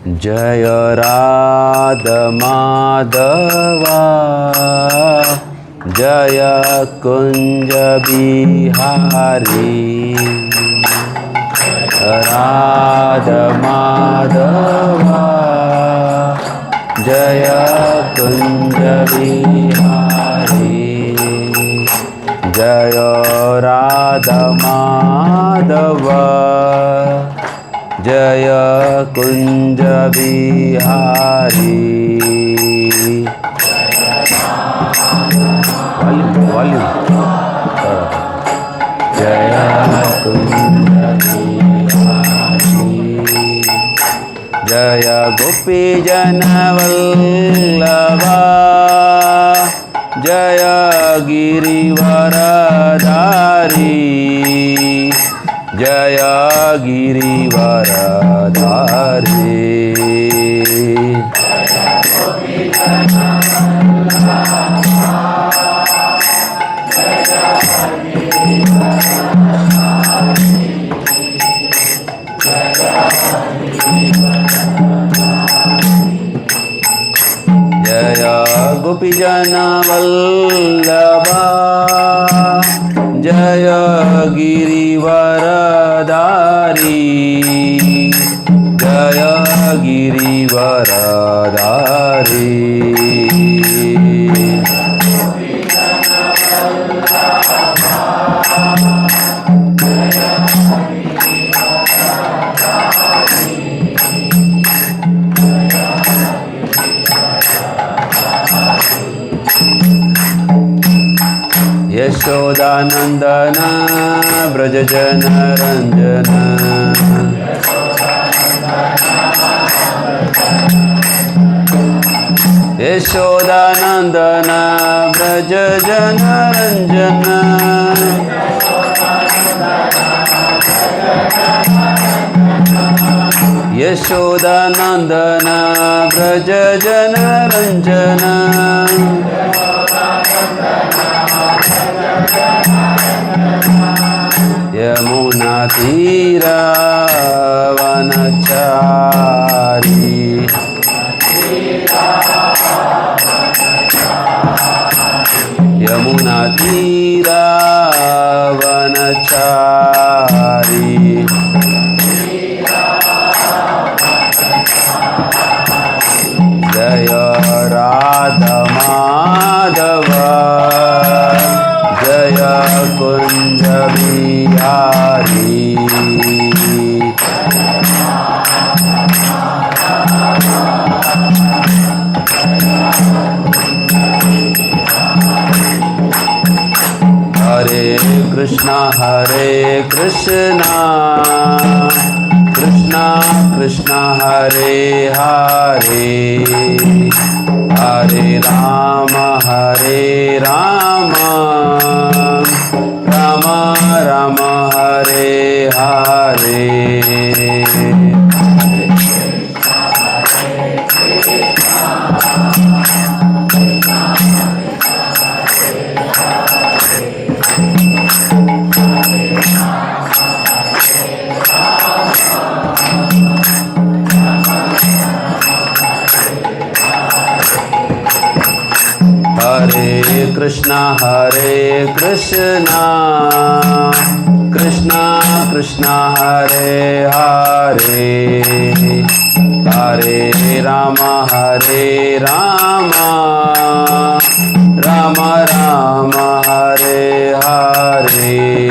जय राधा माधवा जय कुंज बिहारी राधा माधवा जय कुंज बिहारी जय राधा माधवा जय कुंज बिहारी वॉल्यूम जय कुंज बिहारी जय गोपी जन वल्लभा जय गिरिवरधारी जय गिरिवरधारी जय गोपीजन वल्लभा जय गिरिवरधारी जय गिरिवरधारी यशोदानंदन ब्रज जन रंजन यशोदानंदन ब्रज जन रंजन यशोदानंदन ब्रज जन रंजन यमुना तीरा वनचारी यमुना तीरा वनचारी जय राधा माधवा जय कुंज बिहारी हरे Krishna Krishna Krishna Hare Hare Hare Ram Ram Ram Hare Hare Hare Krishna Krishna Krishna Hare Hare Hare Ram Ram Ram Hare Hare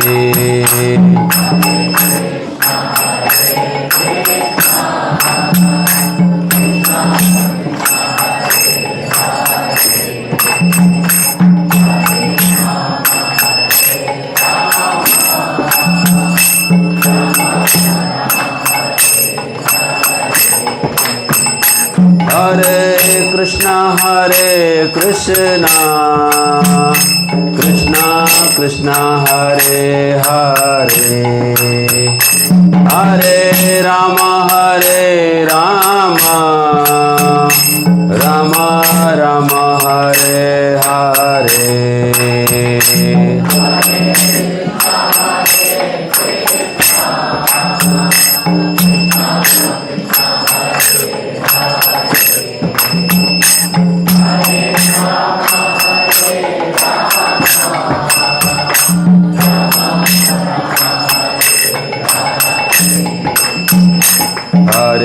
Hare Krishna Krishna Krishna Hare Hare Hare Ram Ram Ram Hare Hare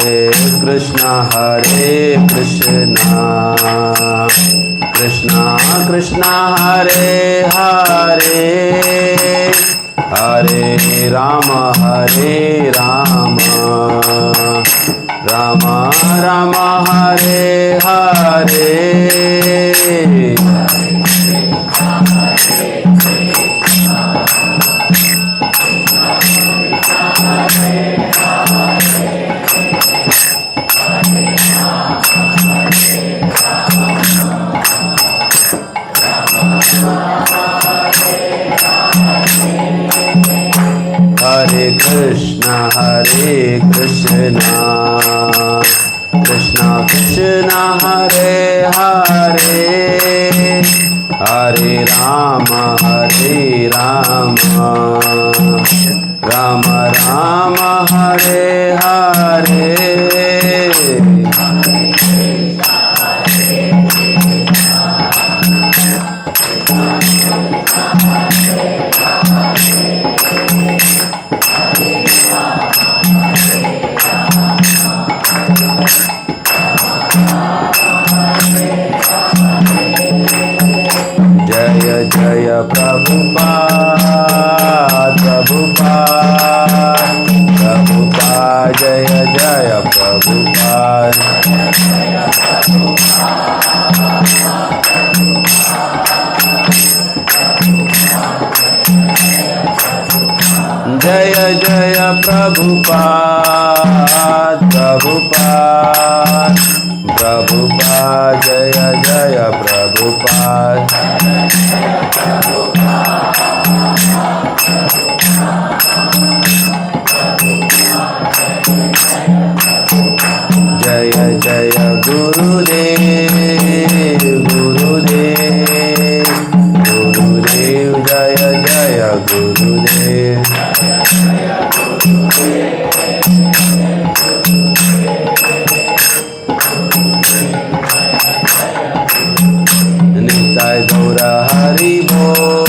Krishna Krishna Krishna Hare Hare Hare Rama Rama Rama Hare Hare Hare Krishna Krishna Krishna Hare Hare Hare Rama Rama Rama Hare Hare Jaya Prabhupada Jaya Jaya Prabhupada Jaya Jaya Prabhupada Jaya Jaya Prabhupada Jaya Jaya Gurudev Jaya Jaya Gurudev Nitai Gaura Hari Bol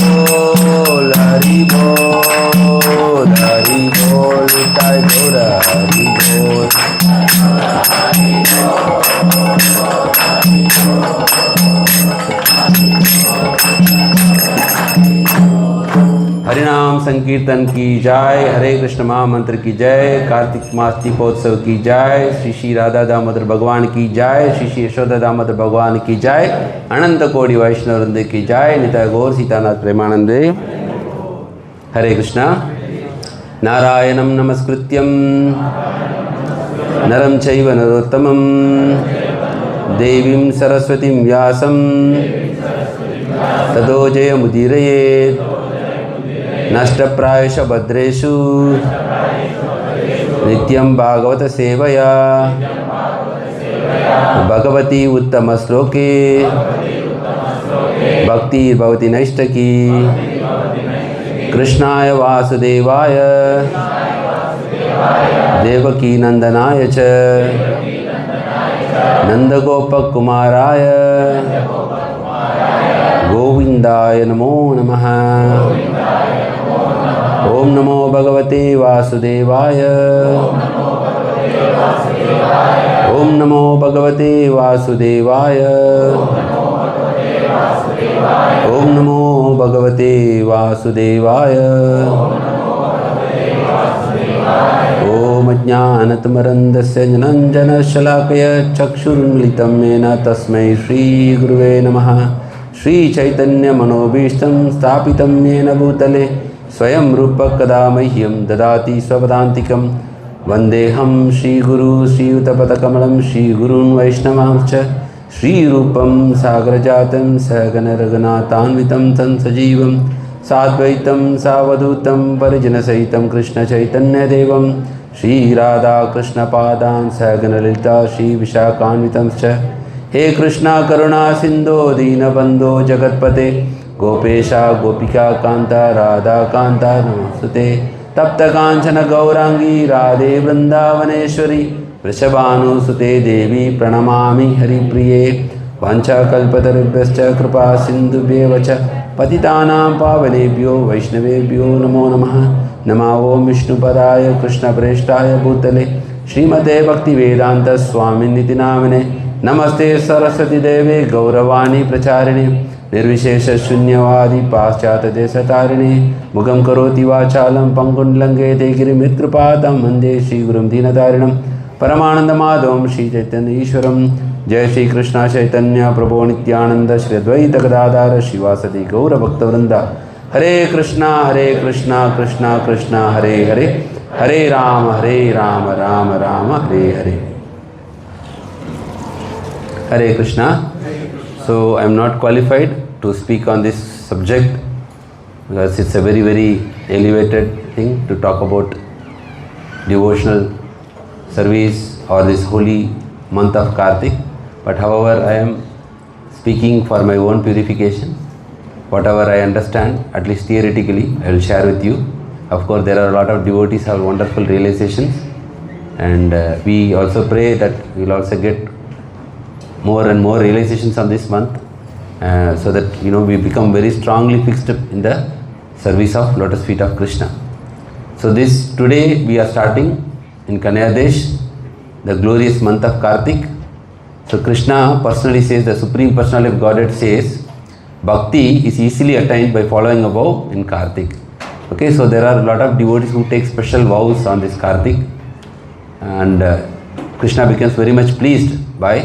Nitai Gaura Hari Bol हरिनाम संकीर्तन की जय, हरे कृष्ण महामंत्र की जय, कार्तिक मास दीपोत्सव की जय, श्री श्री राधा दामोदर भगवान की जय, श्री श्री यशोदा दामोदर भगवान की जय, अनंत कोटि वैष्णव वृंद की जय, निताय गौर सीतानाथ प्रेमानंदे। हरे कृष्णा। नारायणं नमस्कृत्यं नरं चैव नरोत्तमं देवीं सरस्वतीं व्यासं ततो जयमुदीरयेत्। नष्टप्रायश भद्रेषु नित्यं भागवत सेवया भगवती उत्तम श्लोके भक्ति भवति नैष्टकी। कृष्णाय वासुदेवाय देवकी नंदनाय च नंदगोपकुमाराय गोविंदाय नमो नमः। ओम नमो भगवते वासुदेवाय। ओम नमो भगवते वासुदेवाय। ओम नमो भगवते वासुदेवाय। ओम ज्ञानतिमिरन्धस्य ज्ञानाञ्जनशलाकया चक्षुरुन्मिलितं येन तस्मै श्रीगुरुवे नमः। श्रीचैतन्यमनोभीष्टं स्थापितं येन भूतले स्वयं रूपः कदा मह्यं ददाति स्वपदान्तिकं। वन्देऽहं श्रीगुरु श्रीयुतपदकमलं श्रीगुरून् वैष्णवांश्च श्रीरूपं सागरजातं सहगणरघुनाथान्वितं तं सजीवं साद्वैतं सावधूतं परिजनसहितं कृष्णचैतन्यदेवं श्रीराधाकृष्णपादान् सहगणललिता श्रीविशाखान्वितंश्च। हे कृष्णा करुणा सिन्धो दीनबन्धो जगत्पते गोपेशा गोपिका कांता राधा कांता नमोस्तुते। तप्त कांचन गौरांगी राधे वृंदावनेश्वरी वृषभानुसुते देवी प्रणमामि हरिप्रिये। वाञ्छाकल्पतरुभ्यश्च कृपा सिन्धुभ्येव च पतितानां पावनेभ्यो वैष्णवेभ्यो नमो नमः। नमो ओं विष्णुपदाय कृष्णप्रेष्ठाय भूतले श्रीमते भक्तिवेदांत स्वामिनिति नामिने नमस्ते सरस्वती देवे गौरवाणी प्रचारिणे निर्विशेष शून्यवादी पाश्चात्य देशतारिणे मुखं करोति वाचालं पंगुं लंघयते गिरिमित्कृपातं वन्दे श्रीगुरुं दीनतारिणं परमानन्दमाधवं श्रीचैतन्य ईश्वरं जय श्री कृष्ण चैतन्य प्रभो नित्यानंद श्री अद्वैत गदाधर श्रीवासदि गौरभक्तवृंद हरे Krishna Krishna Krishna Hare Hare Hare Ram Ram Ram Hare Hare Hare Krishna. So I am not qualified to speak on this subject because it's a very, very elevated thing to talk about devotional service or this holy month of Kartik. But however, I am speaking for my own purification. Whatever I understand, at least theoretically, I will share with you. Of course, there are a lot of devotees who have wonderful realizations, and we also pray that we will also get more and more realizations on this month, so that we become very strongly fixed in the service of lotus feet of Krishna. So today we are starting in Kanyadesh, the glorious month of Kartik. So Krishna personally says, the Supreme Personality of Godhead says, Bhakti is easily attained by following a vow in Kartik. Okay, so there are a lot of devotees who take special vows on this Kartik, and Krishna becomes very much pleased by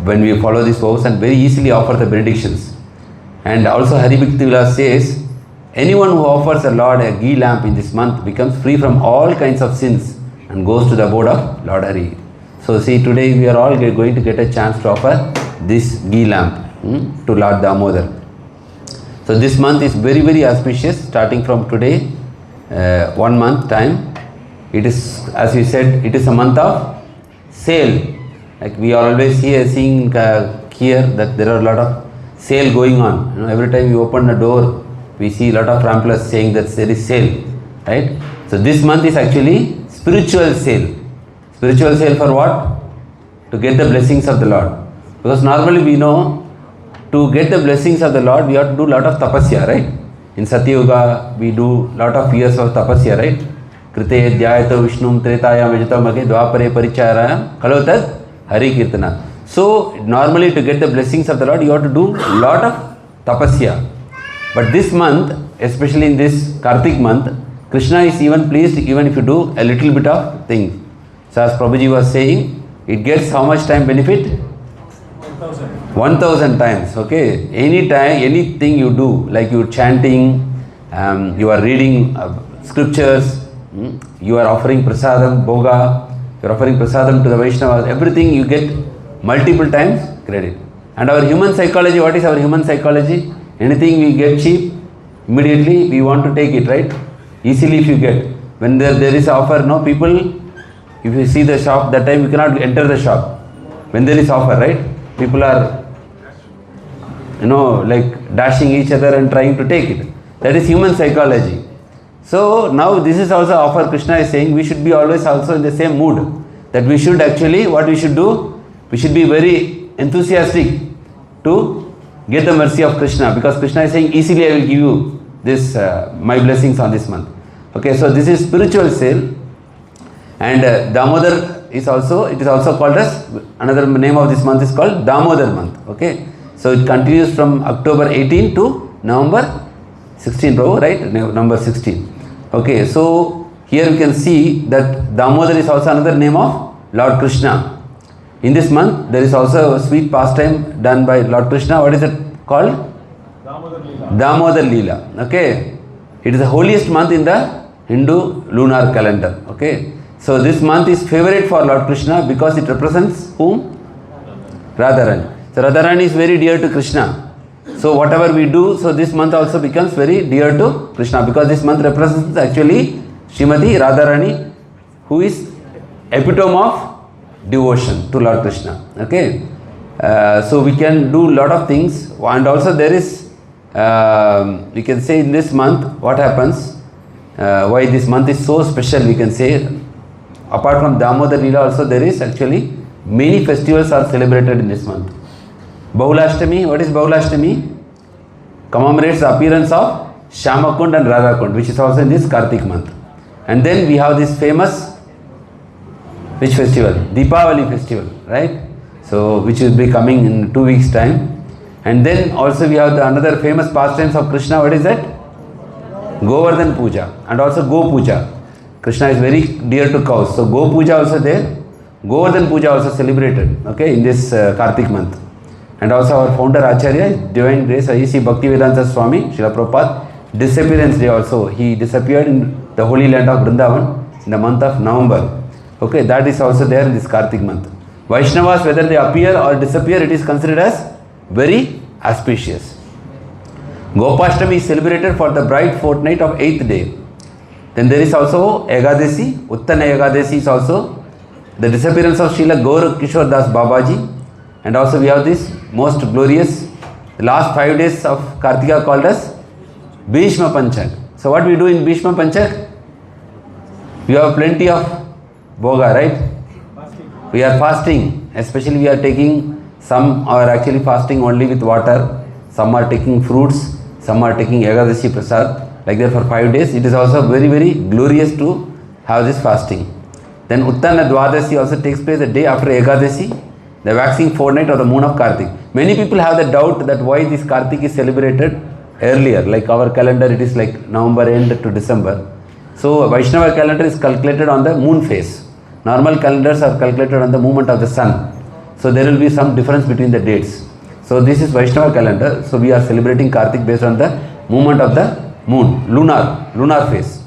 when we follow these vows and very easily offer the benedictions. And also Hari Bhakti Vilas says, anyone who offers the Lord a ghee lamp in this month becomes free from all kinds of sins and goes to the abode of Lord Hari. So see, today we are all going to get a chance to offer this ghee lamp to Lord Damodar. So this month is very, very auspicious, starting from today, 1 month time. It is, as we said, it is a month of sale. Like we are always seeing here that there are a lot of sale going on. Every time you open a door, we see a lot of pamphlets saying that there is sale, right? So this month is actually spiritual sale. Spiritual sale for what? To get the blessings of the Lord. Because normally we know, to get the blessings of the Lord, we have to do a lot of tapasya, right? In Satyuga, we do a lot of years of tapasya, right? Krite dhyayato vishnum tretayam vijtamage dvapare parichayarayam kalotad Hari Kirtana. So normally to get the blessings of the Lord, you have to do a lot of tapasya. But this month, especially in this Kartik month, Krishna is even pleased even if you do a little bit of things. So as Prabhuji was saying, it gets how much time benefit? 1000 times. Okay, any time, anything you do, like you are chanting, you are reading scriptures, you are offering prasadam, bhoga, you are offering prasadam to the Vaishnavas, everything you get multiple times credit. And our human psychology, what is our human psychology? Anything we get cheap, immediately we want to take it, right? Easily if you get. When there is offer, no people, if you see the shop, that time you cannot enter the shop. When there is offer, right? People are, like dashing each other and trying to take it. That is human psychology. So now this is also offer. Krishna is saying we should be always also in the same mood. That we should actually, what we should do? We should be very enthusiastic to get the mercy of Krishna. Because Krishna is saying, easily I will give you this, my blessings on this month. Okay, so this is spiritual sale. And Damodar is also, it is also called as, another name of this month is called Damodar month. Okay, so it continues from October 18 to November 16, bro, right? Number 16. Okay, so here we can see that Damodar is also another name of Lord Krishna. In this month, there is also a sweet pastime done by Lord Krishna. What is it called? Damodar Lila. Damodar Lila. Okay, it is the holiest month in the Hindu lunar calendar. Okay, so this month is favorite for Lord Krishna because it represents whom? Radharani. So Radharani is very dear to Krishna. So whatever we do, so this month also becomes very dear to Krishna because this month represents actually Srimati Radharani, who is epitome of devotion to Lord Krishna. Okay, so we can do a lot of things, and also there is, we can say in this month what happens, why this month is so special. We can say apart from Damodar Lila also there is actually many festivals are celebrated in this month. Bahulashtami, what is Bahulashtami? Commemorates the appearance of Shyamakund and Radhakund, which is also in this Kartik month. And then we have this famous Which festival? Deepavali festival, right? So, which will be coming in 2 weeks' time. And then also we have the another famous pastimes of Krishna. What is that? Govardhan Puja and also Go Puja. Krishna is very dear to cows. So, Go Puja also there. Govardhan Puja also celebrated, okay, in this Kartik month. And also our founder Acharya, Divine Grace, A.C. Bhaktivedanta Swami, Srila Prabhupada, disappearance day also. He disappeared in the holy land of Vrindavan in the month of November. Okay, that is also there in this Kartik month. Vaishnavas, whether they appear or disappear, it is considered as very auspicious. Gopashtami is celebrated for the bright fortnight of 8th day. Then there is also Egadasi, Uttana Egadasi is also the disappearance of Srila Gaur Kishore Das Babaji. And also we have this most glorious, the last 5 days of Kartika called as Bhishma Panchak. So what we do in Bhishma Panchak? We have plenty of Bhoga, right? We are fasting, especially we are taking, some are actually fasting only with water, some are taking fruits, some are taking Egadasi Prasad, like that for 5 days. It is also very, very glorious to have this fasting. Then Uttana Dwadasi also takes place the day after Egadasi, the waxing fortnight of the moon of Kartik. Many people have the doubt that why this Kartik is celebrated earlier, like our calendar it is like November end to December. So Vaishnava calendar is calculated on the moon phase. Normal calendars are calculated on the movement of the sun. So there will be some difference between the dates. So this is Vaishnava calendar. So we are celebrating Kartik based on the movement of the moon, lunar phase.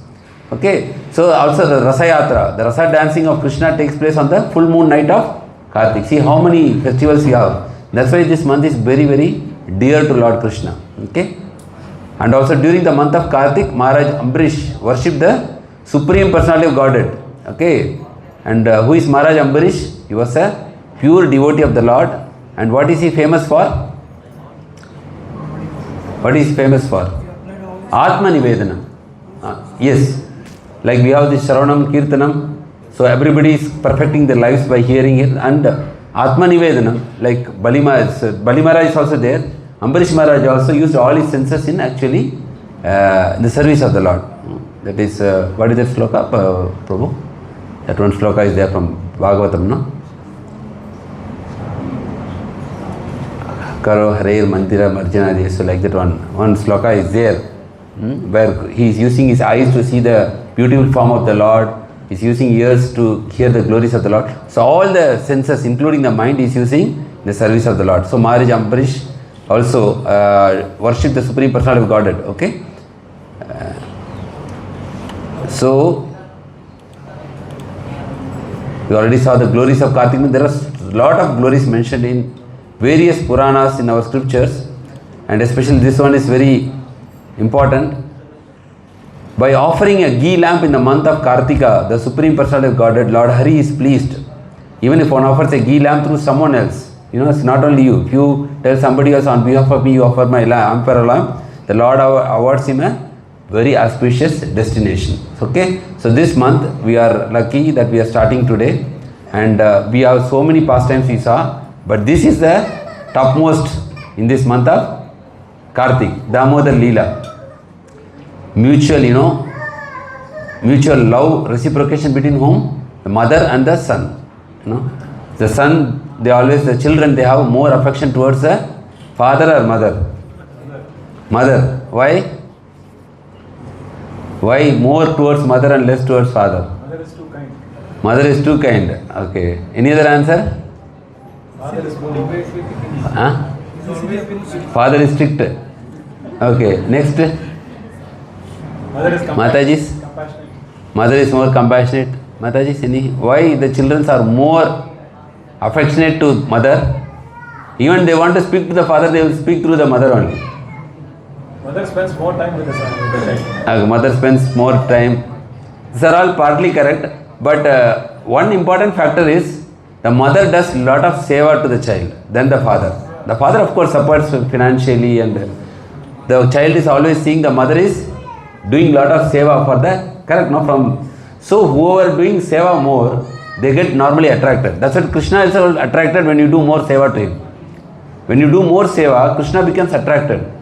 Okay. So also the Rasa Yatra, the Rasa dancing of Krishna takes place on the full moon night of Kartik. See how many festivals we have. That's why this month is very, very dear to Lord Krishna. Okay. And also during the month of Kartik, Maharaj Ambarish worshipped the Supreme Personality of Godhead. Okay. And who is Maharaj Ambarish? He was a pure devotee of the Lord. And what is he famous for? What is he famous for? Atma Nivedana. Yes. Like we have this Shravanam Kirtanam. So everybody is perfecting their lives by hearing it. And Atma Nivedana, like Bali Maharaj is also there. Ambarish Maharaj also used all his senses in actually the service of the Lord. That is, what is that sloka, Prabhu? That one sloka is there from Bhagavatam, no? Karo Hareir Mantira Marjana. So like that one sloka is there, where he is using his eyes to see the beautiful form of the Lord. He is using ears to hear the glories of the Lord. So all the senses, including the mind, is using the service of the Lord. So Maharaj Ambarish also worship the Supreme Personality of Godhead. Okay. So we already saw the glories of Kartik. There are a lot of glories mentioned in various Puranas in our scriptures, and especially this one is very important. By offering a ghee lamp in the month of Kartika, the Supreme Personality of Godhead, Lord Hari is pleased. Even if one offers a ghee lamp through someone else, it's not only you. If you tell somebody else, on behalf of me, you offer my lamp, the Lord awards him a very auspicious destination. Okay. So this month we are lucky that we are starting today, and we have so many pastimes we saw, but this is the topmost in this month of Kartik, Damodar Lila. Mutual, mutual love, reciprocation between whom? The mother and the son. The son, the children, they have more affection towards the father or mother? Mother. Why? Why more towards mother and less towards father? Mother is too kind. Mother is too kind. Okay. Any other answer? Father is bullying. Father is strict. Okay. Next. Mother is Mataji's? compassionate. Mother is more compassionate. Mataji's, why the children are more affectionate to mother? Even they want to speak to the father, they will speak through the mother only. Mother spends more time with the child. Mother spends more time. These are all partly correct, but one important factor is the mother does a lot of seva to the child than the father. The father, of course, supports financially, and the child is always seeing the mother is doing lot of seva for the correct, so whoever doing seva more, they get normally attracted. That's what Krishna is also attracted when you do more seva to him. When you do more seva, Krishna becomes attracted.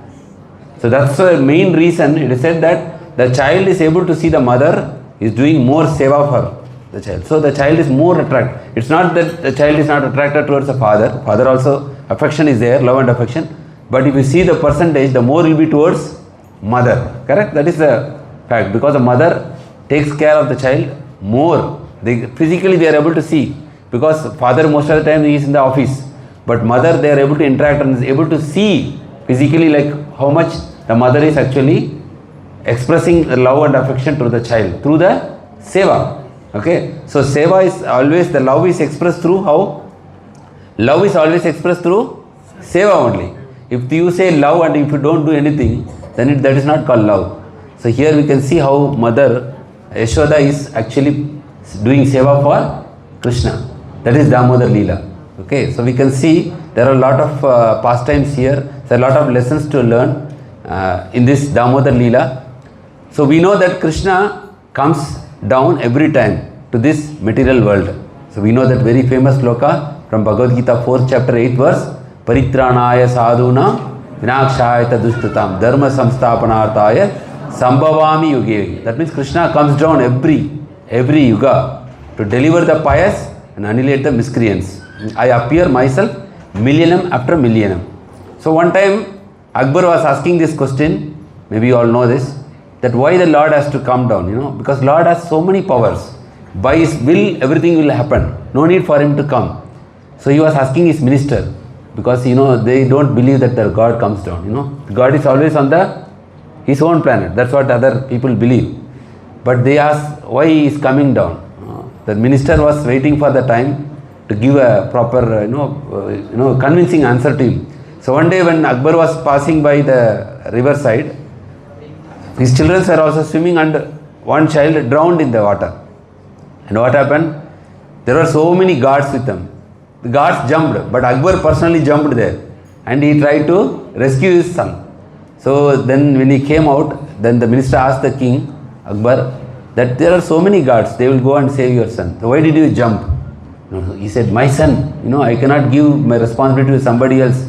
So that's the main reason it is said that the child is able to see the mother is doing more seva for the child. So the child is more attracted. It's not that the child is not attracted towards the father. Father also, affection is there, love and affection. But if you see the percentage, the more will be towards mother. Correct? That is the fact. Because the mother takes care of the child more. Physically they are able to see. Because father most of the time he is in the office. But mother, they are able to interact and is able to see physically like how much the mother is actually expressing love and affection to the child through the seva. Okay, so seva is always, the love is expressed through how? Love is always expressed through seva only. If you say love and if you don't do anything, then that is not called love. So here we can see how mother Yashoda is actually doing seva for Krishna. That is Damodar Lila. Okay, so we can see there are a lot of pastimes here. There are a lot of lessons to learn in this Damodar Lila. So we know that Krishna comes down every time to this material world. So we know that very famous sloka from Bhagavad Gita 4th chapter 8th verse, Paritranaya sadhuna vinakshayata dushtatam dharma samsthapanarthaya sambhavami yuge. That means Krishna comes down every yuga to deliver the pious and annihilate the miscreants. I appear myself millennium after millennium. So one time Akbar was asking this question, maybe you all know this, that why the Lord has to come down, because Lord has so many powers. By His will, everything will happen. No need for Him to come. So he was asking his minister, because they don't believe that the God comes down. God is always on His own planet. That's what other people believe. But they asked why He is coming down. The minister was waiting for the time to give a proper, convincing answer to him. So one day when Akbar was passing by the riverside, his children were also swimming and one child drowned in the water. And what happened? There were so many guards with them. The guards jumped, but Akbar personally jumped there and he tried to rescue his son. So then when he came out, then the minister asked the king, Akbar, that there are so many guards, they will go and save your son. So why did you jump? He said, my son, I cannot give my responsibility to somebody else.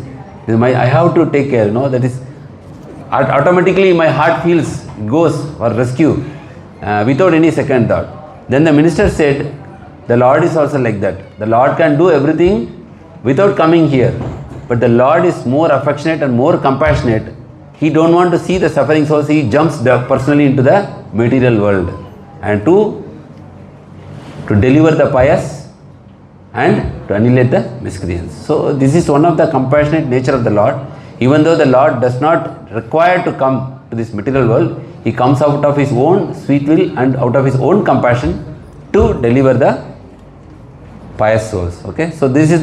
I have to take care, that is, automatically my heart goes for rescue without any second thought. Then the minister said, the Lord is also like that. The Lord can do everything without coming here. But the Lord is more affectionate and more compassionate. He don't want to see the suffering souls. He jumps personally into the material world and to deliver the pious and to annihilate the miscreants. So this is one of the compassionate nature of the Lord. Even though the Lord does not require to come to this material world, He comes out of His own sweet will and out of His own compassion to deliver the pious souls. Okay, so this is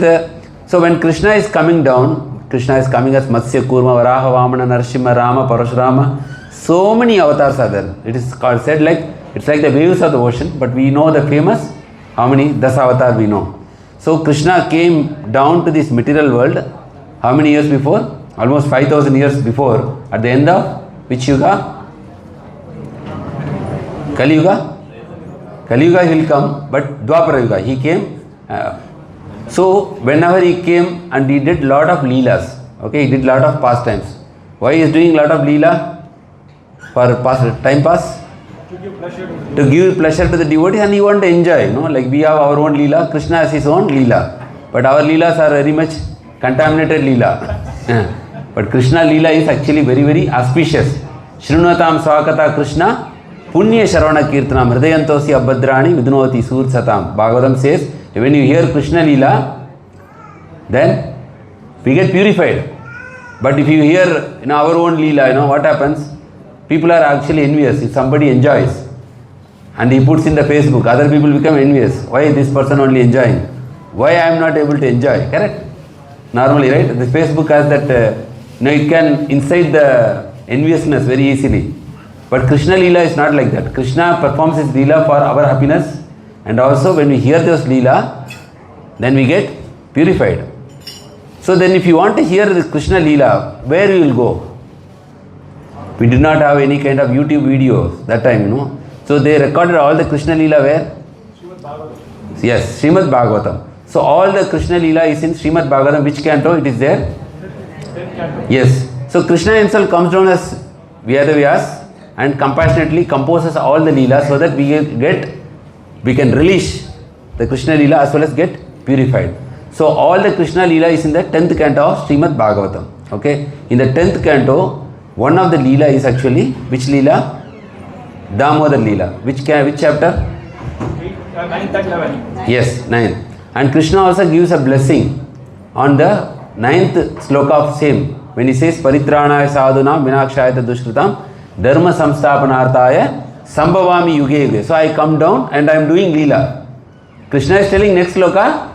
so when Krishna is coming down, Krishna is coming as Matsya, Kurma, Varaha, Vamana, Narsimha, Rama, Parashurama. So many avatars are there. It is said like, it's like the waves of the ocean, but we know the famous, how many? 10 avatar we know. So Krishna came down to this material world, how many years before? Almost 5,000 years before, at the end of which yuga? Kali Yuga? Kali Yuga he will come, but Dwapara Yuga, he came. So whenever he came and he did lot of leelas, okay, he did lot of pastimes. Why he is doing lot of leela? For time pass? To give pleasure to give pleasure to the devotees, and he want to enjoy, like we have our own leela, Krishna has his own leela. But our leelas are very much contaminated leela. But Krishna leela is actually very, very auspicious. Shrunatam Swakata Krishna Punya Sharavana Kirtanam Hridayantosi Abhadrani Vidunoti Sur Satam. Bhagavatam says, when you hear Krishna leela, then we get purified. But if you hear our own leela, what happens? People are actually envious. If somebody enjoys and he puts in the Facebook, other people become envious. Why is this person only enjoying? Why I am not able to enjoy? Correct? Normally, right? The Facebook has that, it can incite the enviousness very easily. But Krishna Leela is not like that. Krishna performs his Leela for our happiness, and also when we hear those Leela, then we get purified. So then if you want to hear the Krishna Leela, where you will go? We did not have any kind of YouTube videos that time, So they recorded all the Krishna Leela where? Srimad Bhagavatam. Yes, Srimad Bhagavatam. So all the Krishna Leela is in Srimad Bhagavatam. Which canto it is there? 10th canto. Yes. So Krishna himself comes down as Vyadavyas and compassionately composes all the Leela so that we get we can relish the Krishna Lila as well as get purified. So all the Krishna Lila is in the 10th canto of Srimad Bhagavatam. Okay, in the 10th canto, one of the Lila is actually, which Lila? Damodar Lila. Which chapter? 9th and 11th. Yes, 9th. And Krishna also gives a blessing on the 9th sloka of same. When he says, Paritranaya sadhunam vinakshayata dushkritam dharma samsthapanarthaya sambhavami yuge yuge. So I come down and I am doing Leela. Krishna is telling next sloka,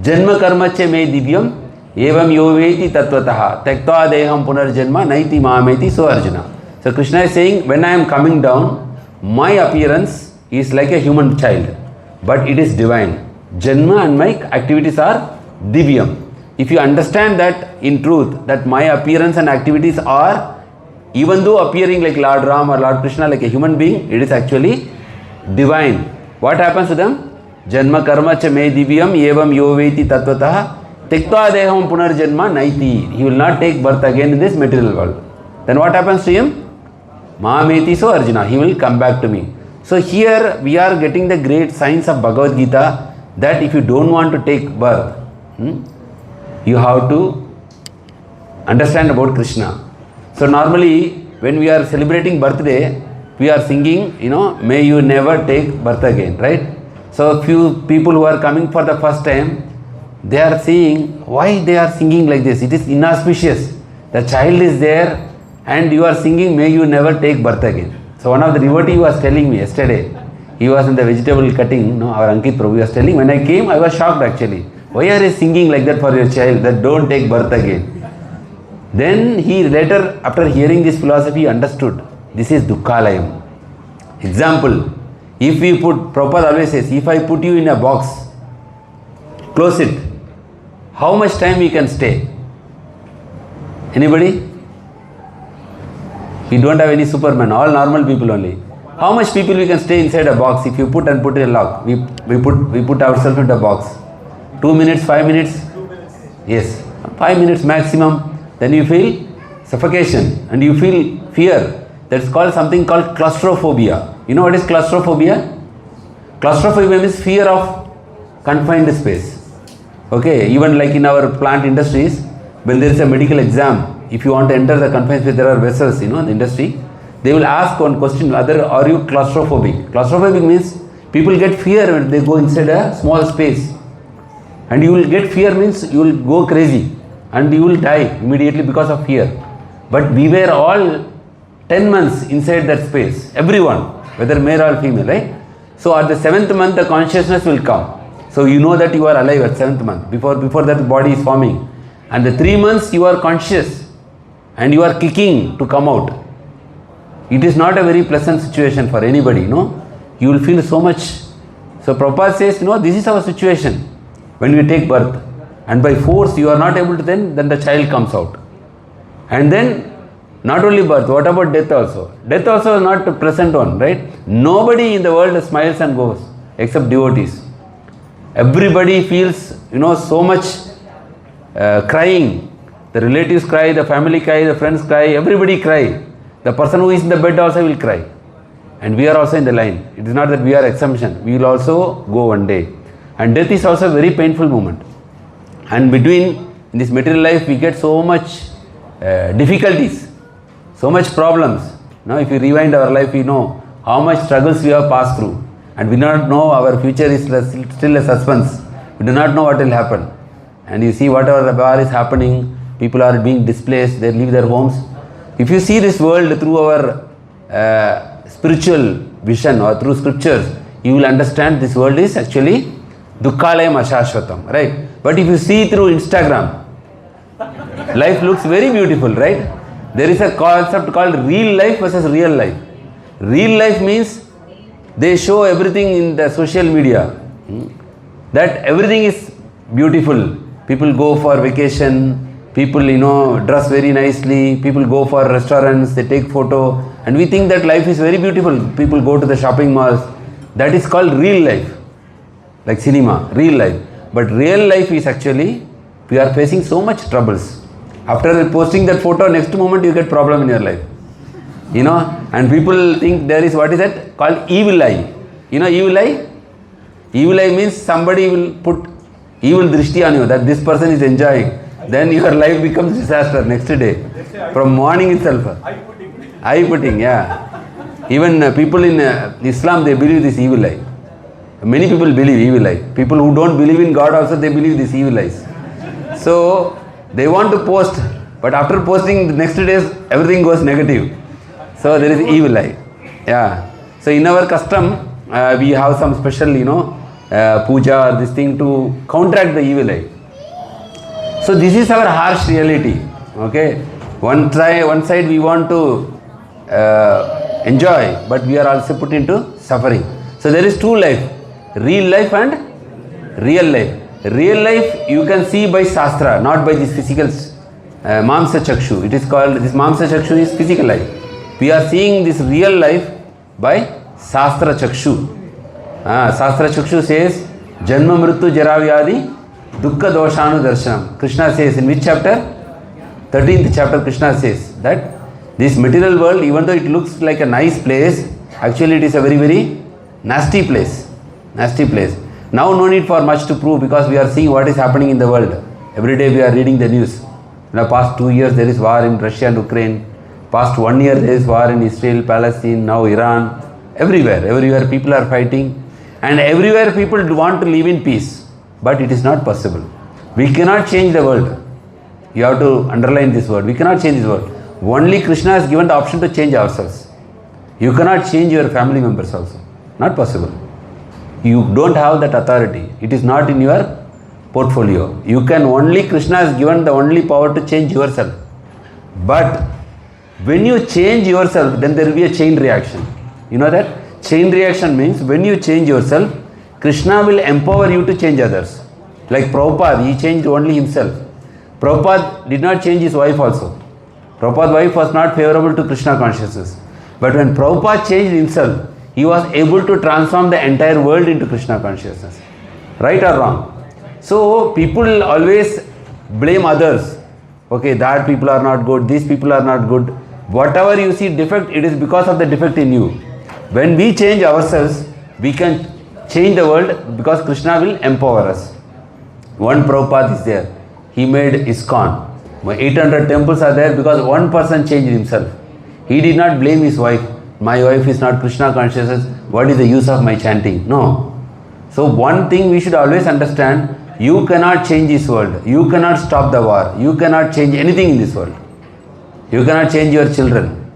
Janma karmache me divyam evam yoveti tattvataha tektva deham punarjanma naiti mameti so Arjuna. So Krishna is saying, when I am coming down, my appearance is like a human child, but it is divine. Janma and my activities are divyam. If you understand that in truth, that my appearance and activities are, even though appearing like Lord Ram or Lord Krishna like a human being, it is actually divine. What happens to them? Janma karma cha me divyam evam yoveti tattvataha tektva deham punarjanma naiti. He will not take birth again in this material world. Then what happens to him? Mameti so Arjuna. He will come back to me. So here we are getting the great science of Bhagavad Gita, that if you don't want to take birth, you have to understand about Krishna. So normally when we are celebrating birthday, we are singing, may you never take birth again, right? So few people who are coming for the first time, they are saying, why they are singing like this? It is inauspicious. The child is there and you are singing, may you never take birth again. So one of the devotee was telling me yesterday, he was in the vegetable cutting, our Ankit Prabhu was telling, when I came, I was shocked actually. Why are you singing like that for your child, that don't take birth again? Then he later, after hearing this philosophy, understood, this is Dukkhalayam. Example, if we put, Prabhupada always says, if I put you in a box, close it, how much time we can stay? Anybody? We don't have any superman, all normal people only. How much people we can stay inside a box if you put a lock? We put ourselves in a box. 2 minutes, 5 minutes? 2 minutes. Yes, 5 minutes maximum. Then you feel suffocation and you feel fear. That's called something called claustrophobia. You know what is claustrophobia? Claustrophobia means fear of confined space. Okay, even like in our plant industries, when there is a medical exam, if you want to enter the confined space, there are vessels, in the industry. They will ask one question, whether are you claustrophobic? Claustrophobic means people get fear when they go inside a small space. And you will get fear means you will go crazy and you will die immediately because of fear. But we were all 10 months inside that space, everyone, whether male or female, right? So at the 7th month, the consciousness will come. So you know that you are alive at 7th month. Before that, the body is forming. And the 3 months you are conscious and you are kicking to come out. It is not a very pleasant situation for anybody, You will feel so much. So Prabhupada says, this is our situation when we take birth. And by force you are not able to then the child comes out. And then not only birth, what about death also? Death also is not a pleasant one, right? Nobody in the world smiles and goes except devotees. Everybody feels, so much crying. The relatives cry, the family cry, the friends cry, everybody cry. The person who is in the bed also will cry. And we are also in the line. It is not that we are exemption. We will also go one day. And death is also a very painful moment. And in this material life, we get so much difficulties, so much problems. Now, if we rewind our life, we know how much struggles we have passed through. And we do not know, our future is still a suspense. We do not know what will happen. And you see whatever war is happening, people are being displaced, they leave their homes. If you see this world through our spiritual vision or through scriptures, you will understand this world is actually Dukkhalayam Ashashvatam, right? But if you see through Instagram, life looks very beautiful, right? There is a concept called real life versus real life. Real life means they show everything in the social media, that everything is beautiful. People go for vacation, people dress very nicely, people go for restaurants, they take photo, and we think that life is very beautiful. People go to the shopping malls. That is called real life, like cinema, real life. But real life is actually, we are facing so much troubles. After posting that photo, next moment you get problem in your life. And people think there is, what is that? Called evil eye. Evil eye? Evil eye means somebody will put evil drishti on you, that this person is enjoying. Then your life becomes disaster next day. From morning itself. Eye putting, yeah. Even people in Islam, they believe this evil eye. Many people believe evil eye. People who don't believe in God also, they believe this evil eyes. So, they want to post, but after posting, the next days, everything goes negative. So, there is evil eye. Yeah. So, in our custom, we have some special, puja or this thing to counteract the evil eye. So, this is our harsh reality. Okay. One side we want to enjoy, but we are also put into suffering. So, there is two life. Real life and real life. Real life you can see by Shastra, not by this physical Mamsa Chakshu. It is called, this Mamsa Chakshu is physical life. We are seeing this real life by Shastra Chakshu. Shastra Chakshu says, Janma Mrityu Jaravyadi Dukkha Doshanu Darshanam. Krishna says in which chapter? 13th chapter Krishna says that this material world, even though it looks like a nice place, actually it is a very, very nasty place. Nasty place. Now no need for much to prove because we are seeing what is happening in the world. Every day we are reading the news. In the past 2 years there is war in Russia and Ukraine. Past 1 year there is war in Israel, Palestine, now Iran. Everywhere people are fighting. And everywhere people want to live in peace. But it is not possible. We cannot change the world. You have to underline this word. We cannot change this world. Only Krishna has given the option to change ourselves. You cannot change your family members also. Not possible. You don't have that authority. It is not in your portfolio. You can only, Krishna has given the only power to change yourself. But when you change yourself, then there will be a chain reaction. You know that? Chain reaction means when you change yourself, Krishna will empower you to change others. Like Prabhupada, he changed only himself. Prabhupada did not change his wife also. Prabhupada's wife was not favorable to Krishna consciousness. But when Prabhupada changed himself, he was able to transform the entire world into Krishna consciousness. Right or wrong? So, people always blame others. Okay, that people are not good, these people are not good. Whatever you see defect, it is because of the defect in you. When we change ourselves, we can change the world because Krishna will empower us. One Prabhupada is there. He made ISKCON. 800 temples are there because one person changed himself. He did not blame his wife. My wife is not Krishna consciousness. What is the use of my chanting? No. So one thing we should always understand, you cannot change this world. You cannot stop the war. You cannot change anything in this world. You cannot change your children.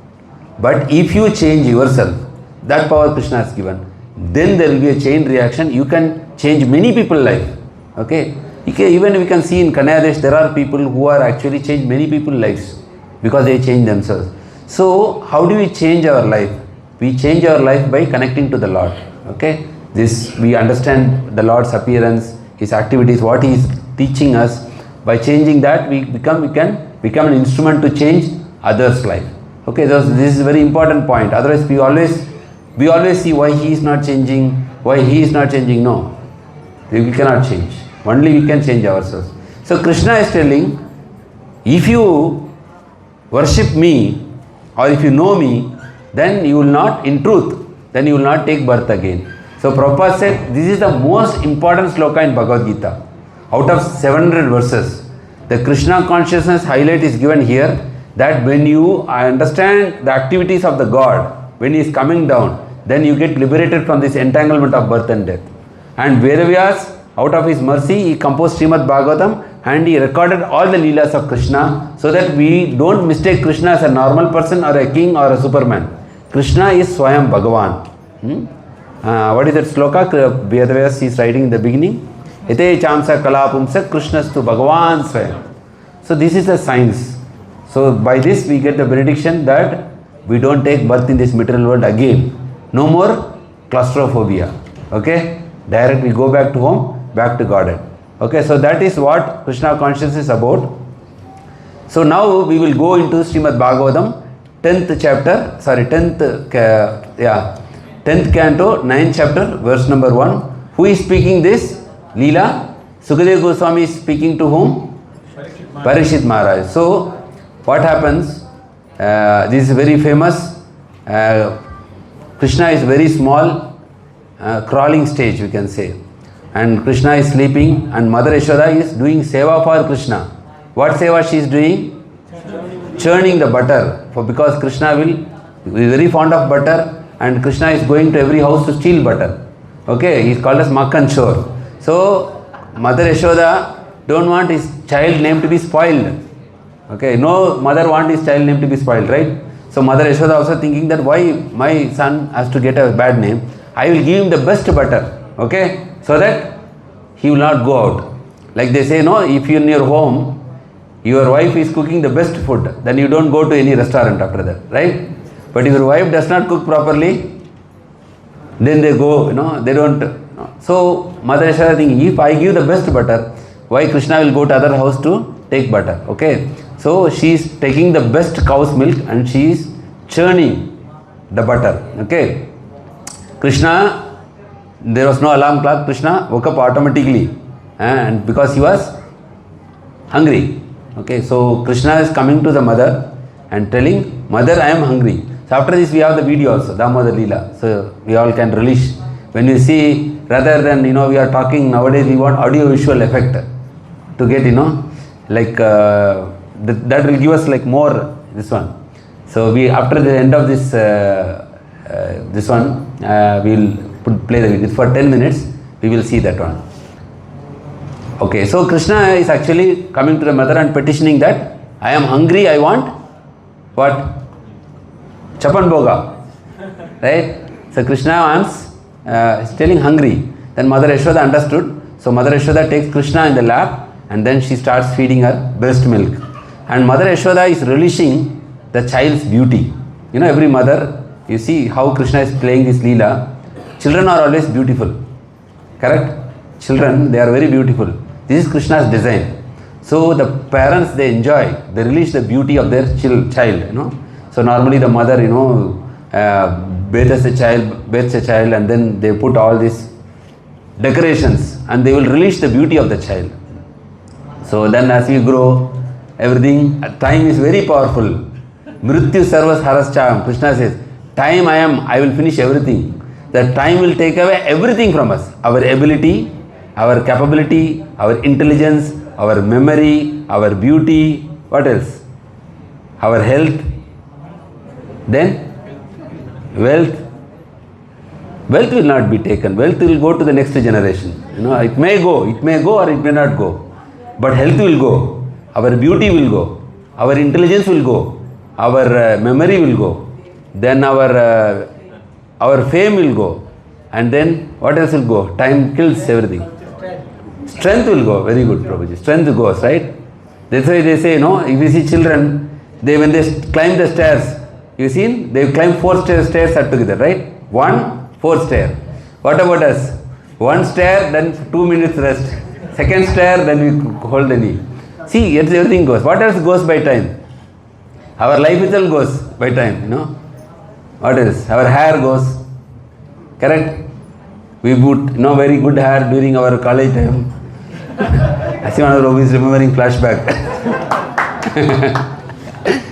But if you change yourself, that power Krishna has given, then there will be a chain reaction. You can change many people's life. Okay? Even we can see in Kanyadesh, there are people who are actually changed many people's lives because they change themselves. So, how do we change our life? We change our life by connecting to the Lord. Okay? This, we understand the Lord's appearance, His activities, what He is teaching us. By changing that, we can become an instrument to change others' life. Okay, so this is a very important point. Otherwise, we always see why he is not changing, why he is not changing. No, we cannot change. Only we can change ourselves. So Krishna is telling, if you worship me or if you know me, then you will not, in truth, then you will not take birth again. So Prabhupada said, this is the most important sloka in Bhagavad Gita. Out of 700 verses, the Krishna consciousness highlight is given here, that when you understand the activities of the God, when he is coming down, then you get liberated from this entanglement of birth and death. And Vedavyas, out of his mercy, he composed Srimad Bhagavatam and he recorded all the Leelas of Krishna so that we don't mistake Krishna as a normal person or a king or a superman. Krishna is Swayam Bhagavan. What is that sloka? Vedavyas is writing in the beginning. Ete chamsa kalapumsa Krishnastu Bhagavan Swayam. So this is a science. So by this we get the benediction that we don't take birth in this material world again. No more claustrophobia. Okay? Directly go back to home, back to Godhead. Okay, so that is what Krishna consciousness is about. So now we will go into Srimad Bhagavatam, 10th canto, 9th chapter, verse number 1. Who is speaking this? Leela. Sukadeva Goswami is speaking to whom? Parikshit Maharaj. So what happens? This is very famous. Krishna is very small, crawling stage, we can say. and Krishna is sleeping, and Mother Yashoda is doing seva for Krishna. What seva she is doing? Churning the butter, because Krishna is very fond of butter, and Krishna is going to every house to steal butter. Okay, he is called as Makhan Chor. So Mother Yashoda don't want his child name to be spoiled. Okay, no mother want his child name to be spoiled, right? So Mother Yashoda also thinking that why my son has to get a bad name? I will give him the best butter, okay, so that he will not go out. Like they say, no, if you in your home, your wife is cooking the best food, then you don't go to any restaurant after that, right? But if your wife does not cook properly, then they go, they don't. So Mother Yashoda thinking, if I give the best butter, why Krishna will go to other house to take butter, okay? So she is taking the best cow's milk and she is churning the butter, okay? Krishna, there was no alarm clock. Krishna woke up automatically, and because he was hungry. Okay, so Krishna is coming to the mother and telling, Mother, I am hungry. So after this we have the video also, Damodar Lila. So we all can relish. When you see, rather than, we are talking nowadays, we want audio visual effect to get, like that will give us like more this one. So we, after the end of this this one, we will play the video for 10 minutes. We will see that one. Okay, so Krishna is actually coming to the mother and petitioning that I am hungry, I want what? Chapan Boga. Right? So Krishna is telling hungry. Then Mother Yashoda understood. So Mother Yashoda takes Krishna in the lap and then she starts feeding her breast milk. And Mother Yashoda is relishing the child's beauty. Every mother, you see how Krishna is playing this Leela. Children are always beautiful. Correct? Children, they are very beautiful. This is Krishna's design. So the parents, they enjoy, they relish the beauty of their child. So normally the mother, bathes a child and then they put all these decorations and they will relish the beauty of the child. So then as we grow, everything, time is very powerful. Mrityu sarvas harascham. Krishna says, time I will finish everything. That time will take away everything from us. Our ability, our capability, our intelligence, our memory, our beauty, what else? Our health, then wealth. Wealth will not be taken. Wealth will go to the next generation. It may go or it may not go. But health will go. Our beauty will go. Our intelligence will go. Our memory will go. Then our fame will go. And then what else will go? Time kills everything. Strength will go. Very good, Prabhuji. Strength goes, right? That's why they say, if you see children, when they climb the stairs, you see, they climb 4 stairs are together, right? 1, 4 stair. What about us? 1 stair, then 2 minutes rest. 2nd stair, then we hold the knee. See, everything goes. What else goes by time? Our life itself goes by time, What else? Our hair goes. Correct? We put very good hair during our college time. I see one of the is remembering flashback.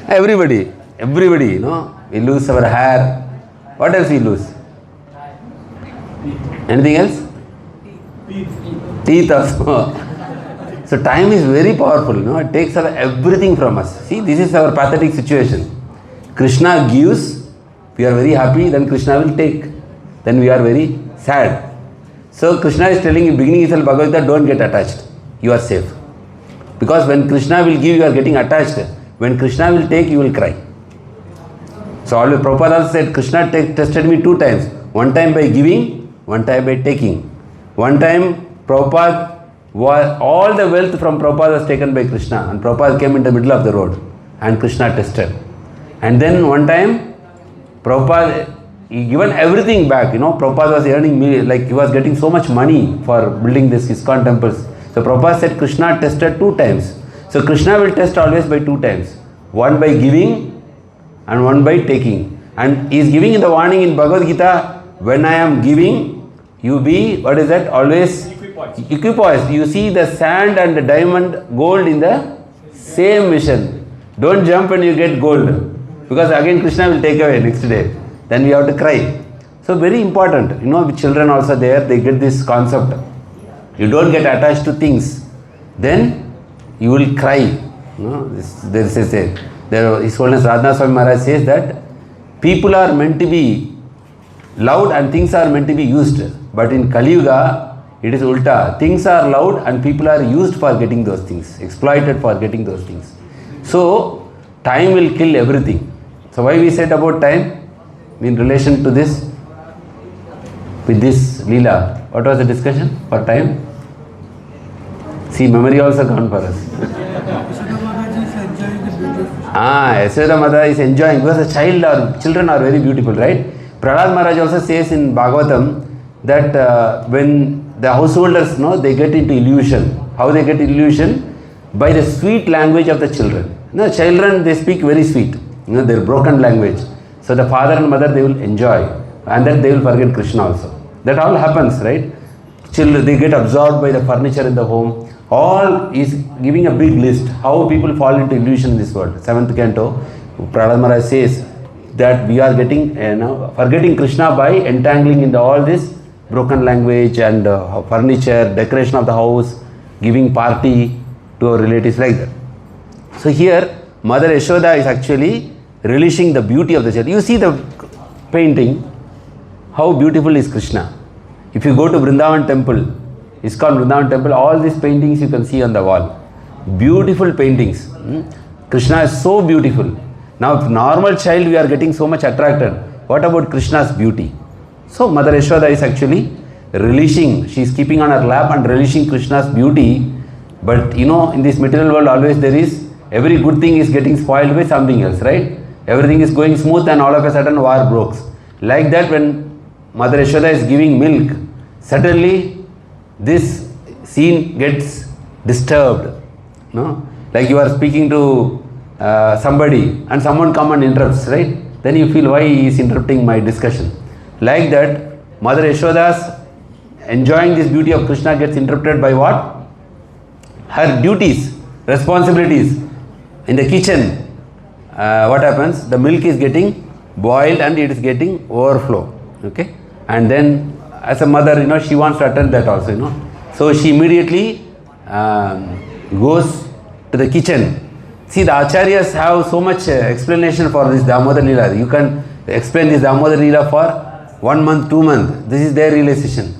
Everybody, we lose our hair. What else we lose? Anything else? Teeth also. So time is very powerful, it takes away everything from us. See, this is our pathetic situation. Krishna gives, we are very happy, then Krishna will take. Then we are very sad. So Krishna is telling in beginning itself, Bhagavad Gita, don't get attached. You are safe. Because when Krishna will give, you are getting attached. When Krishna will take, you will cry. So always Prabhupada also said, Krishna tested me 2 times. One time by giving, one time by taking. One time Prabhupada, all the wealth from Prabhupada was taken by Krishna, and Prabhupada came in the middle of the road and Krishna tested. And then one time Prabhupada, he given everything back. Prabhupada was earning, like he was getting so much money for building this ISKCON temples. So Prabhupada said Krishna tested 2 times. So Krishna will test always by 2 times. One by giving and one by taking. And he is giving in the warning in Bhagavad Gita, when I am giving, you be, what is that? Always equipoised. You see the sand and the diamond, gold in the same mission. Don't jump when you get gold. Because again Krishna will take away next day. Then we have to cry. So very important. With children also there, they get this concept. you don't get attached to things, then you will cry. No? There is a His Holiness Radhanath Swami Maharaj says that people are meant to be loud and things are meant to be used. But in Kali Yuga, it is ulta. Things are loud and people are used for getting those things, exploited for getting those things. So, time will kill everything. So, why we said about time in relation to this? With this Leela, what was the discussion for time? See, memory also gone for us. Yashoda Mata is enjoying because children are very beautiful, right? Prahlad Maharaj also says in Bhagavatam that when the householders they get into illusion. How they get illusion? By the sweet language of the children. Children, they speak very sweet, their broken language. So the father and mother, they will enjoy, and then they will forget Krishna also. That all happens, right? Children, they get absorbed by the furniture in the home. All is giving a big list how people fall into illusion in this world. 7th canto, Prahlad Maharaj says that we are getting forgetting Krishna by entangling in all this broken language and furniture, decoration of the house, giving party to our relatives like that. So here, Mother Yashoda is actually relishing the beauty of the child. You see the painting, how beautiful is Krishna. If you go to Vrindavan temple, ISKCON Vrindavan temple, all these paintings you can see on the wall. Beautiful paintings. Krishna is so beautiful. Now, normal child, we are getting so much attracted. What about Krishna's beauty? So, Mother Yashoda is actually relishing. She is keeping on her lap and relishing Krishna's beauty. But in this material world, always there is, every good thing is getting spoiled by something else, right? Everything is going smooth and all of a sudden war breaks. Like that, when Mother Yashoda is giving milk, suddenly this scene gets disturbed. No? Like you are speaking to somebody and someone come and interrupts, right? Then you feel why he is interrupting my discussion. Like that, Mother Yashoda's enjoying this beauty of Krishna gets interrupted by what? Her duties, responsibilities. In the kitchen, what happens? The milk is getting boiled and it is getting overflow. Okay? And then as a mother, she wants to attend that also, So she immediately goes to the kitchen. See, the Acharyas have so much explanation for this Damodar Lila. You can explain this Damodar Lila for 1 month, 2 months. This is their realization.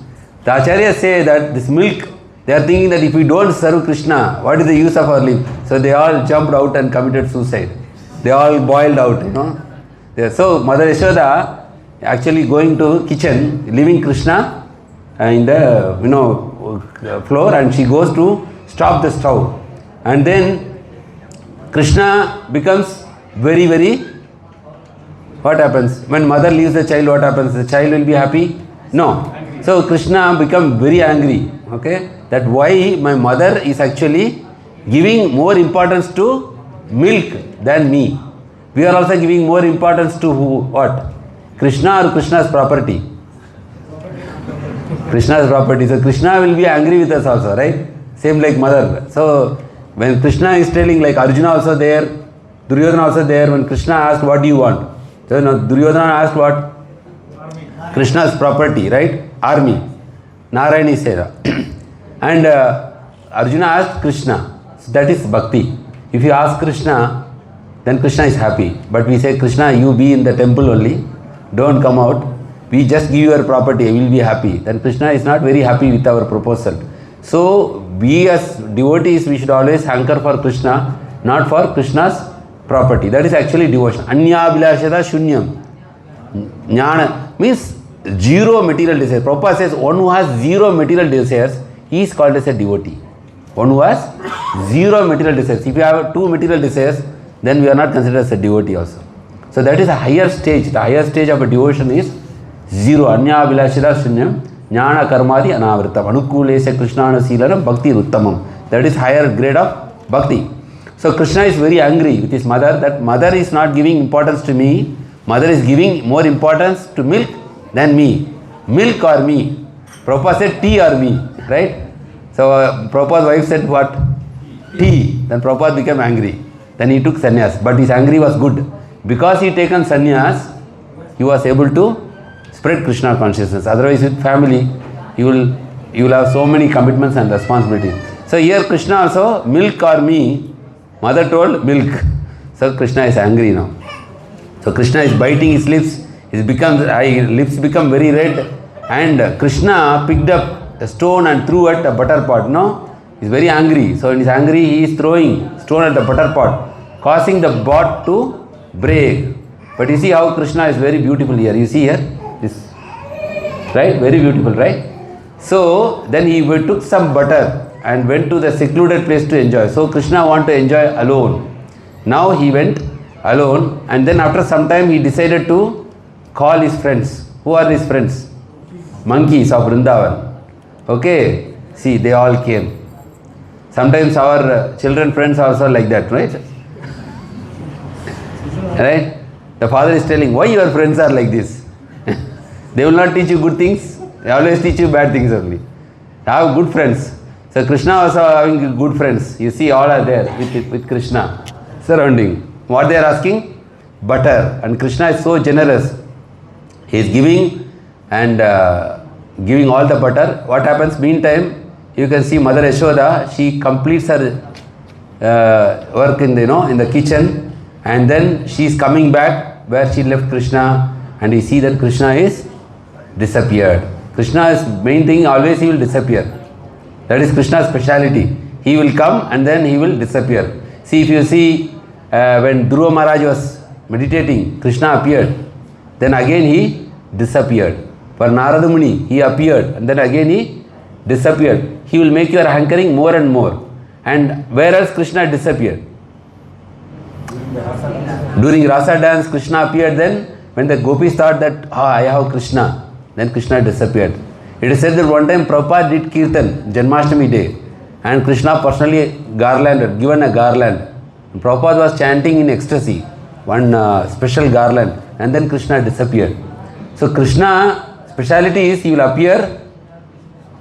The Acharyas say that this milk, they are thinking that if we don't serve Krishna, what is the use of our life? So they all jumped out and committed suicide. They all boiled out, So Mother Yashoda actually going to kitchen, leaving Krishna in the floor, and she goes to stop the stove. And then Krishna becomes very, very, what happens? When mother leaves the child, what happens? The child will be happy? No. So Krishna becomes very angry. Okay? That why my mother is actually giving more importance to milk than me. We are also giving more importance to who? What? Krishna or Krishna's property? Krishna's property. So Krishna will be angry with us also, right? Same like mother. So when Krishna is telling, like Arjuna also there, Duryodhana also there, when Krishna asked, what do you want? So Duryodhana asked what? Krishna's property, right? Army. Narayani Sera. And Arjuna asked Krishna. So that is bhakti. If you ask Krishna, then Krishna is happy. But we say, Krishna, you be in the temple only. Don't come out. We just give your property. I will be happy. Then Krishna is not very happy with our proposal. So we as devotees, we should always hanker for Krishna, not for Krishna's property. That is actually devotion. Anya bilashada shunyam. Jnana means zero material desires. Prabhupada says one who has zero material desires, he is called as a devotee. One who has zero material desires. If you have 2 material desires, then we are not considered as a devotee also. So that is a higher stage. The higher stage of a devotion is zero. Anya bilashada shunyam. Jnana karmadi anavritam. Anukulesya krishnana silaram bhakti uttamam. That is higher grade of bhakti. So Krishna is very angry with his mother, that mother is not giving importance to me. Mother is giving more importance to milk than me. Milk or me. Prabhupada said tea or me. Right? So Prabhupada's wife said what? Tea. Then Prabhupada became angry. Then he took sannyas. But his angry was good. Because he taken sannyas, he was able to spread Krishna consciousness. Otherwise with family, he will you will have so many commitments and responsibilities. So here Krishna also, milk or me, mother told milk. So Krishna is angry now. So Krishna is biting his lips, his lips become very red, and Krishna picked up a stone and threw at a butter pot. No? He is very angry. So when he is angry, he is throwing stone at the butter pot, causing the pot to break. But you see how Krishna is very beautiful here. You see here? This, right? Very beautiful, right? So then he took some butter and went to the secluded place to enjoy. So Krishna wanted to enjoy alone. Now he went alone, and then after some time he decided to call his friends. Who are his friends? Monkeys of Vrindavan. Okay? See, they all came. Sometimes our children friends are also like that, right? Right? The father is telling, why your friends are like this? They will not teach you good things. They always teach you bad things only. Have good friends. So Krishna also having good friends. You see, all are there with Krishna surrounding. What they are asking? Butter. And Krishna is so generous. He is giving and giving all the butter. What happens? Meantime, you can see Mother Yashoda. She completes her work in the kitchen, and then she is coming back where she left Krishna, and you see that Krishna is disappeared. Krishna's main thing, always he will disappear. That is Krishna's speciality. He will come and then he will disappear. See, if you see when Dhruva Maharaj was meditating, Krishna appeared. Then again he disappeared. For Narada Muni, he appeared and then again he disappeared. He will make your hankering more and more. And where else Krishna disappeared? During Rasa dance, Krishna appeared. Then when the gopis thought that, I have Krishna, then Krishna disappeared. It is said that one time Prabhupada did Kirtan, Janmashtami day, and Krishna personally given a garland. And Prabhupada was chanting in ecstasy, one special garland, and then Krishna disappeared. So Krishna speciality is he will appear,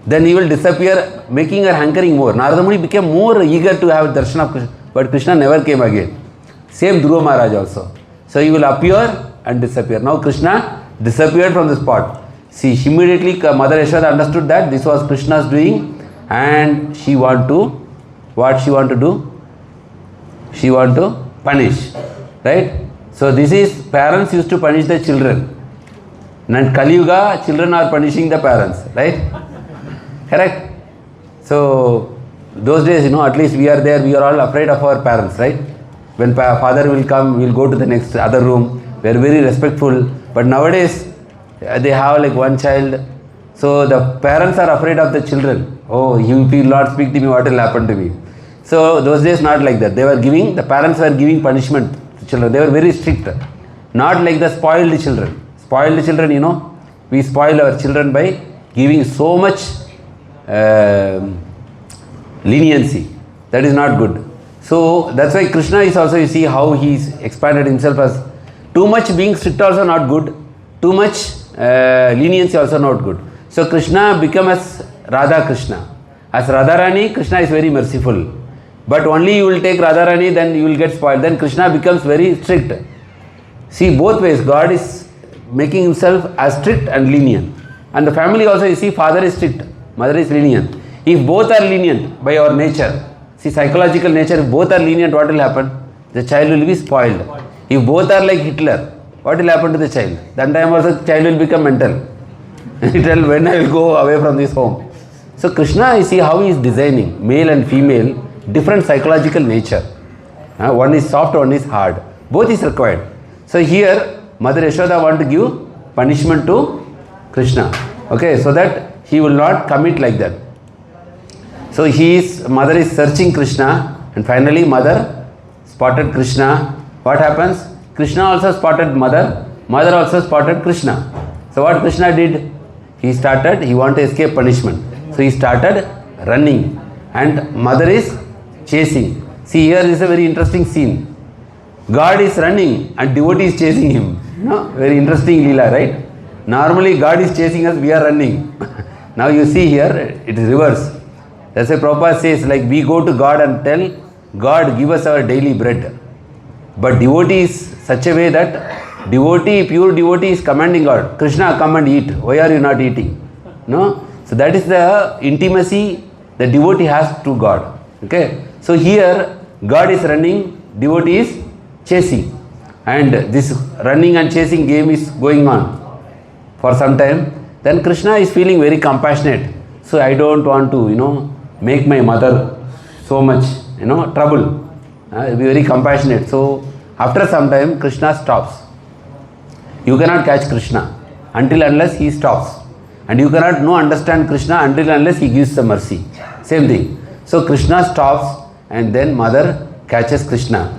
then he will disappear, making her hankering more. Narada Muni became more eager to have darshan of Krishna, but Krishna never came again. Same Dhruva Maharaj also. So he will appear and disappear. Now Krishna disappeared from the spot. See, immediately Mother Yashoda understood that this was Krishna's doing, and she want to, what she want to do? She want to punish, right? So this is, parents used to punish the children. And Kali Yuga, children are punishing the parents, right? Correct? So those days, at least we are there, we are all afraid of our parents, right? When father will come, we will go to the next other room. We are very respectful. But nowadays, they have like one child. So the parents are afraid of the children. Oh, if you will not speak to me, what will happen to me? So those days not like that. The parents were giving punishment to children. They were very strict. Not like the spoiled children. Spoiled children, we spoil our children by giving so much leniency. That is not good. So that's why Krishna is also, you see how he is expanded himself as too much being strict also not good. Too much leniency also not good. So Krishna become as Radha Krishna. As Radharani, Krishna is very merciful. But only you will take Radharani, then you will get spoiled. Then Krishna becomes very strict. See, both ways, God is making himself as strict and lenient. And the family also, you see, father is strict, mother is lenient. If both are lenient by our nature, see, psychological nature, if both are lenient, what will happen? The child will be spoiled. If both are like Hitler, what will happen to the child? That time also the child will become mental. He tell, when I will go away from this home. So Krishna, you see how he is designing, male and female, different psychological nature. One is soft, one is hard. Both is required. So here, Mother Yashoda want to give punishment to Krishna. Okay, so that he will not commit like that. So mother is searching Krishna, and finally mother spotted Krishna. What happens? Krishna also spotted mother. Mother also spotted Krishna. So what Krishna did? He wanted to escape punishment. So he started running, and mother is chasing. See, here is a very interesting scene. God is running and devotee is chasing him. Very interesting Lila, right? Normally God is chasing us, we are running. Now you see here, it is reverse. That's why Prabhupada says, like, we go to God and tell, God, give us our daily bread. But devotee is such a way that pure devotee is commanding God, Krishna, come and eat. Why are you not eating? No? So that is the intimacy the devotee has to God. Okay. So here God is running, devotee is chasing, and this running and chasing game is going on for some time. Then Krishna is feeling very compassionate. So I don't want to, make my mother so much, trouble. Be very compassionate. So after some time, Krishna stops. You cannot catch Krishna until unless he stops. And you cannot understand Krishna until unless he gives the mercy. Same thing. So Krishna stops and then mother catches Krishna.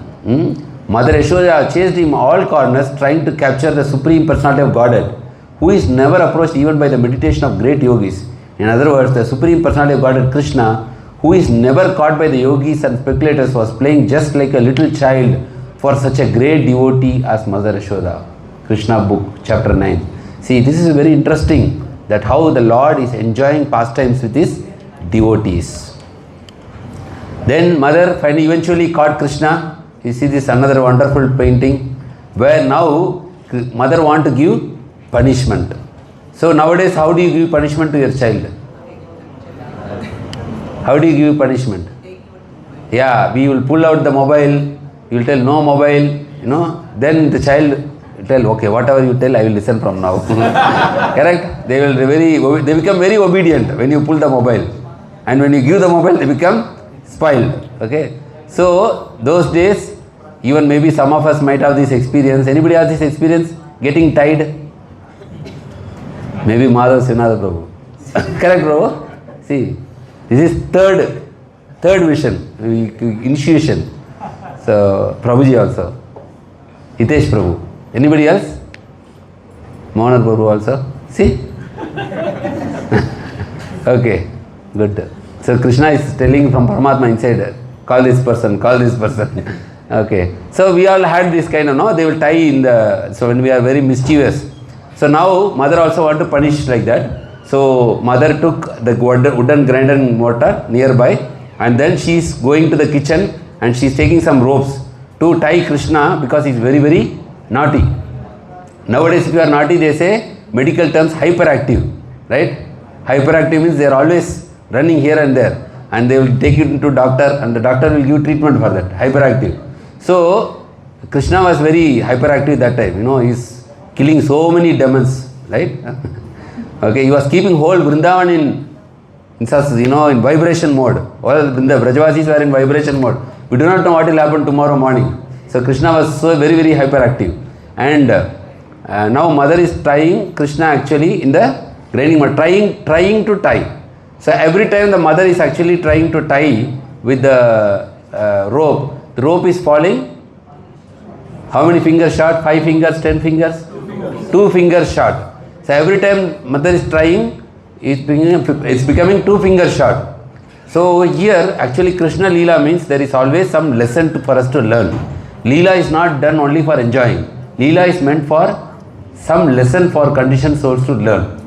Mother Yashoda chased him all corners trying to capture the Supreme Personality of Godhead, who is never approached even by the meditation of great yogis. In other words, the Supreme Personality of Godhead Krishna, who is never caught by the yogis and speculators, was playing just like a little child for such a great devotee as Mother Yashoda. Krishna book, chapter 9. See, this is very interesting, that how the Lord is enjoying pastimes with his devotees. Then mother finally eventually caught Krishna. You see this another wonderful painting, where now mother want to give punishment. So nowadays, how do you give punishment to your child? How do you give punishment? Yeah, we will pull out the mobile, you will tell no mobile, then the child tell, okay, whatever you tell, I will listen from now. Correct? They become very obedient when you pull the mobile. And when you give the mobile, they become spoiled. Okay? So, those days, even maybe some of us might have this experience. Anybody has this experience? Getting tied? Maybe Madhav Sinada Prabhu. Correct, Prabhu? See, this is third vision, initiation. So, Prabhuji also. Hitesh Prabhu. Anybody else? Mohanar Prabhu also. See? Okay, good. So Krishna is telling from Paramatma inside, call this person, call this person. Okay. So we all had this kind of, they will tie in so when we are very mischievous. So now mother also want to punish like that. So mother took the wooden grinder and mortar nearby, and then she is going to the kitchen and she is taking some ropes to tie Krishna because he is very, very naughty. Nowadays, if you are naughty, they say medical terms hyperactive, right? Hyperactive means they are always running here and there, and they will take you to doctor, and the doctor will give treatment for that. Hyperactive. So Krishna was very hyperactive that time. He is killing so many demons, right? Okay, he was keeping whole Vrindavan in vibration mode. All the Brajavasis were in vibration mode. We do not know what will happen tomorrow morning. So Krishna was so very, very hyperactive. And now mother is tying Krishna actually in the grinding mode, trying to tie. So every time the mother is actually trying to tie with the rope, the rope is falling. How many fingers short? 5 fingers, 10 fingers? 2 fingers short. So every time mother is trying, it's becoming 2 fingers short. So here actually Krishna Lila means there is always some lesson for us to learn. Leela is not done only for enjoying. Leela is meant for some lesson for conditioned souls to learn.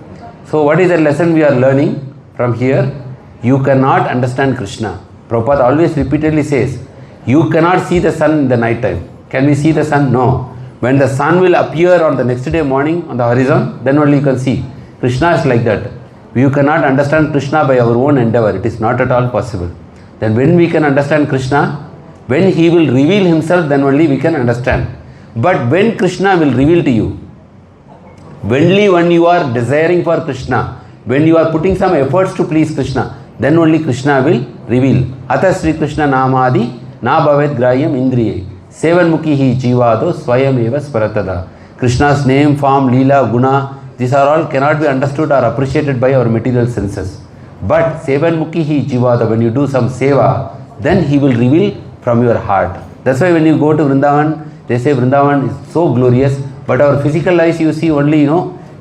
So what is the lesson we are learning from here? You cannot understand Krishna. Prabhupada always repeatedly says, you cannot see the sun in the night time. Can we see the sun? No. When the sun will appear on the next day morning on the horizon, then only you can see. Krishna is like that. You cannot understand Krishna by our own endeavor. It is not at all possible. Then when we can understand Krishna, when he will reveal himself, then only we can understand. But when Krishna will reveal to you, only when you are desiring for Krishna, when you are putting some efforts to please Krishna, then only Krishna will reveal. Atha Sri Krishna Namadi Na Bhavet Grayam Indriye Sevanmukhi Hi Jivado Swayam Eva Sparatada. Krishna's name, form, Leela, Guna, these are all cannot be understood or appreciated by our material senses. But Sevanmukhi Hi Jivado, when you do some seva, then he will reveal from your heart. That's why when you go to Vrindavan, they say Vrindavan is so glorious, but our physical eyes you see only,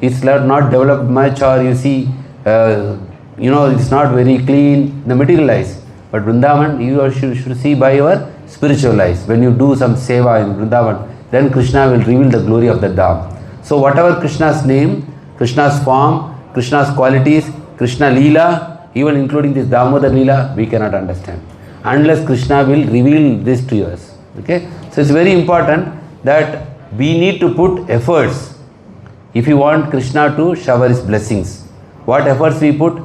it's not developed much, or you see, it's not very clean, the material eyes. But Vrindavan, you should see by your spiritual eyes. When you do some seva in Vrindavan, then Krishna will reveal the glory of the Dham. So whatever Krishna's name, Krishna's form, Krishna's qualities, Krishna Lila, even including this Damodar Lila, we cannot understand unless Krishna will reveal this to us. Okay? So it's very important that we need to put efforts if you want Krishna to shower his blessings. What efforts we put?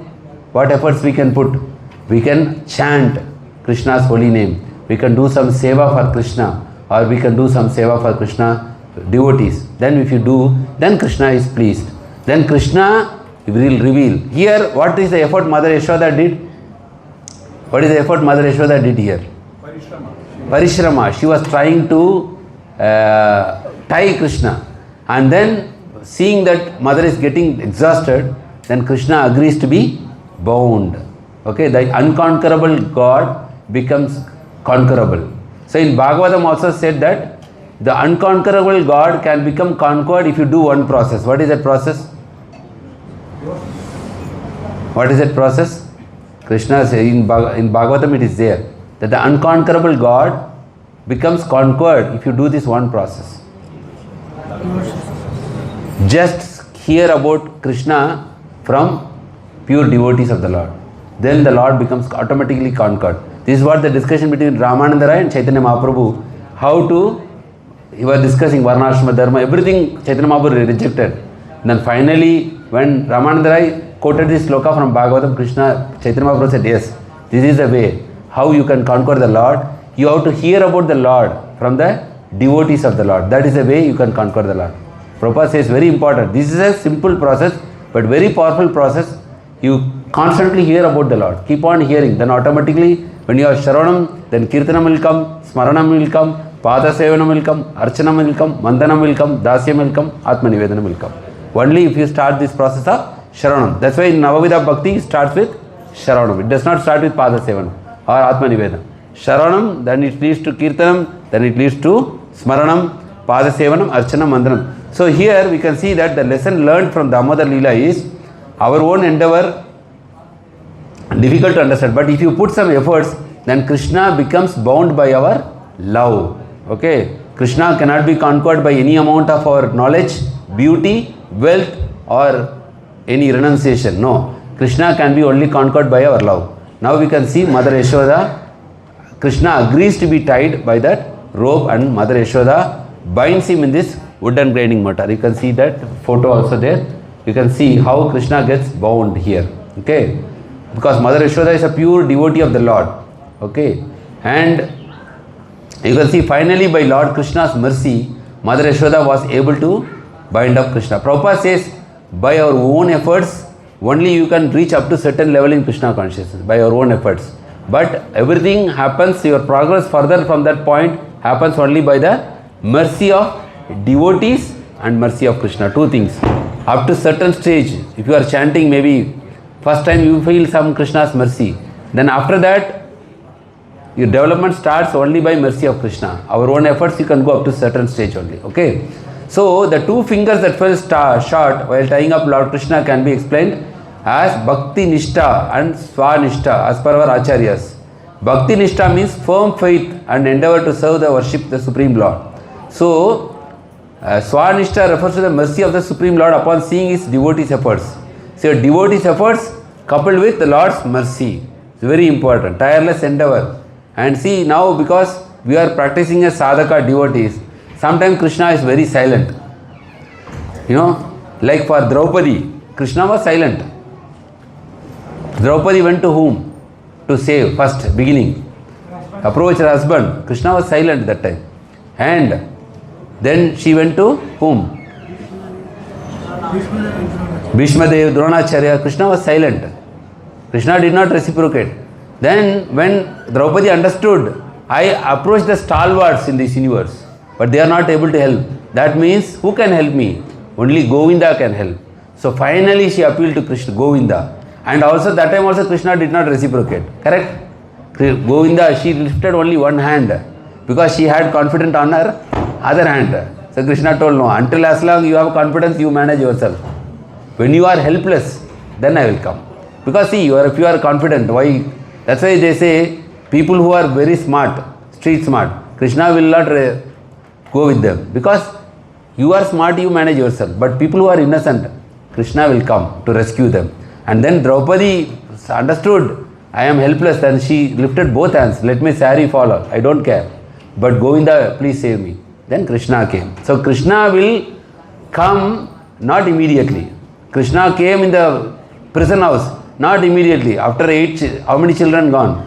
what efforts we can put? We can chant Krishna's holy name. We can do some seva for Krishna, or we can do some seva for Krishna devotees. Then if you do, then Krishna is pleased. Then Krishna will reveal. Here, what is the effort Mother Yashoda did? What is the effort Mother Yashoda did here? Parishrama. She was trying to tie Krishna. And then, seeing that mother is getting exhausted, then Krishna agrees to be bound. Okay, the unconquerable God becomes conquerable. So in Bhagavatam also said that the unconquerable God can become conquered if you do one process. What is that process? What is that process? Krishna says in Bhagavatam it is there that the unconquerable God becomes conquered if you do this one process. Just hear about Krishna from pure devotees of the Lord. Then the Lord becomes automatically conquered. This is what the discussion between Ramananda Rai and Chaitanya Mahaprabhu. How to, he was discussing Varnashrama Dharma, everything Chaitanya Mahaprabhu rejected. And then finally, when Ramananda Rai quoted this sloka from Bhagavatam, Chaitanya Mahaprabhu said, yes, this is the way how you can conquer the Lord. You have to hear about the Lord from the devotees of the Lord. That is the way you can conquer the Lord. Prabhupada says very important. This is a simple process, but very powerful process. You constantly hear about the Lord. Keep on hearing. Then automatically, when you are Shravanam, then Kirtanam will come, Smaranam will come, Pada Sevanam will come, Archanam will come, Mandanam will come, Dasyam will come, Atma Nivedanam will come. Only if you start this process of Shravanam. That's why in Navavidha Bhakti it starts with Shravanam. It does not start with Pada Sevanam or Atma Nivedanam. Shravanam, then it leads to Kirtanam, then it leads to Smaranam, Pada Sevanam, Archanam, Mandanam. So here we can see that the lesson learned from Damodar Lila is our own endeavor difficult to understand, but if you put some efforts, then Krishna becomes bound by our love. Okay, Krishna cannot be conquered by any amount of our knowledge, beauty, wealth, or any renunciation. No, Krishna can be only conquered by our love. Now we can see Mother Yashoda, Krishna agrees to be tied by that rope, and Mother Yashoda binds him in this wooden grinding mortar. You can see that photo also there. You can see how Krishna gets bound here. Okay, because Mother Yashoda is a pure devotee of the Lord. Okay, and you can see finally by Lord Krishna's mercy, Mother Yashoda was able to bind up Krishna. Prabhupada says, by our own efforts, only you can reach up to certain level in Krishna consciousness, by your own efforts. But everything happens, your progress further from that point happens only by the mercy of devotees and mercy of Krishna. Two things. Up to certain stage, if you are chanting, maybe first time you feel some Krishna's mercy. Then after that, your development starts only by mercy of Krishna. Our own efforts, you can go up to certain stage only. Okay. So the two fingers that fell short while tying up Lord Krishna can be explained as Bhakti Nishtha and Swanishta as per our Acharyas. Bhakti Nishtha means firm faith and endeavor to serve the worship the Supreme Lord. So Swanishta refers to the mercy of the Supreme Lord upon seeing his devotees' efforts. So your devotees' efforts coupled with the Lord's mercy. It's very important. Tireless endeavor. And see now, because we are practicing as sadhaka devotees, sometimes Krishna is very silent. You know, like for Draupadi, Krishna was silent. Draupadi went to whom? To save first, beginning. Approached her husband. Krishna was silent that time. And then she went to whom? Bhishma Dev, Dronacharya. Krishna was silent. Krishna did not reciprocate. Then when Draupadi understood, I approached the stalwarts in this universe, but they are not able to help. That means, who can help me? Only Govinda can help. So finally she appealed to Krishna, Govinda. And also that time also Krishna did not reciprocate. Correct? Govinda, she lifted only one hand because she had confidence on her other hand. So Krishna told, no, until as long you have confidence, you manage yourself. When you are helpless, then I will come. Because see, if you are confident, why? That's why they say, people who are very smart, street smart, Krishna will not go with them. Because you are smart, you manage yourself. But people who are innocent, Krishna will come to rescue them. And then Draupadi understood, I am helpless, and she lifted both hands. Let me sari fall off. I don't care. But Govinda, please save me. Then Krishna came. So Krishna will come not immediately. Krishna came in the prison house. Not immediately. After 8, how many children gone?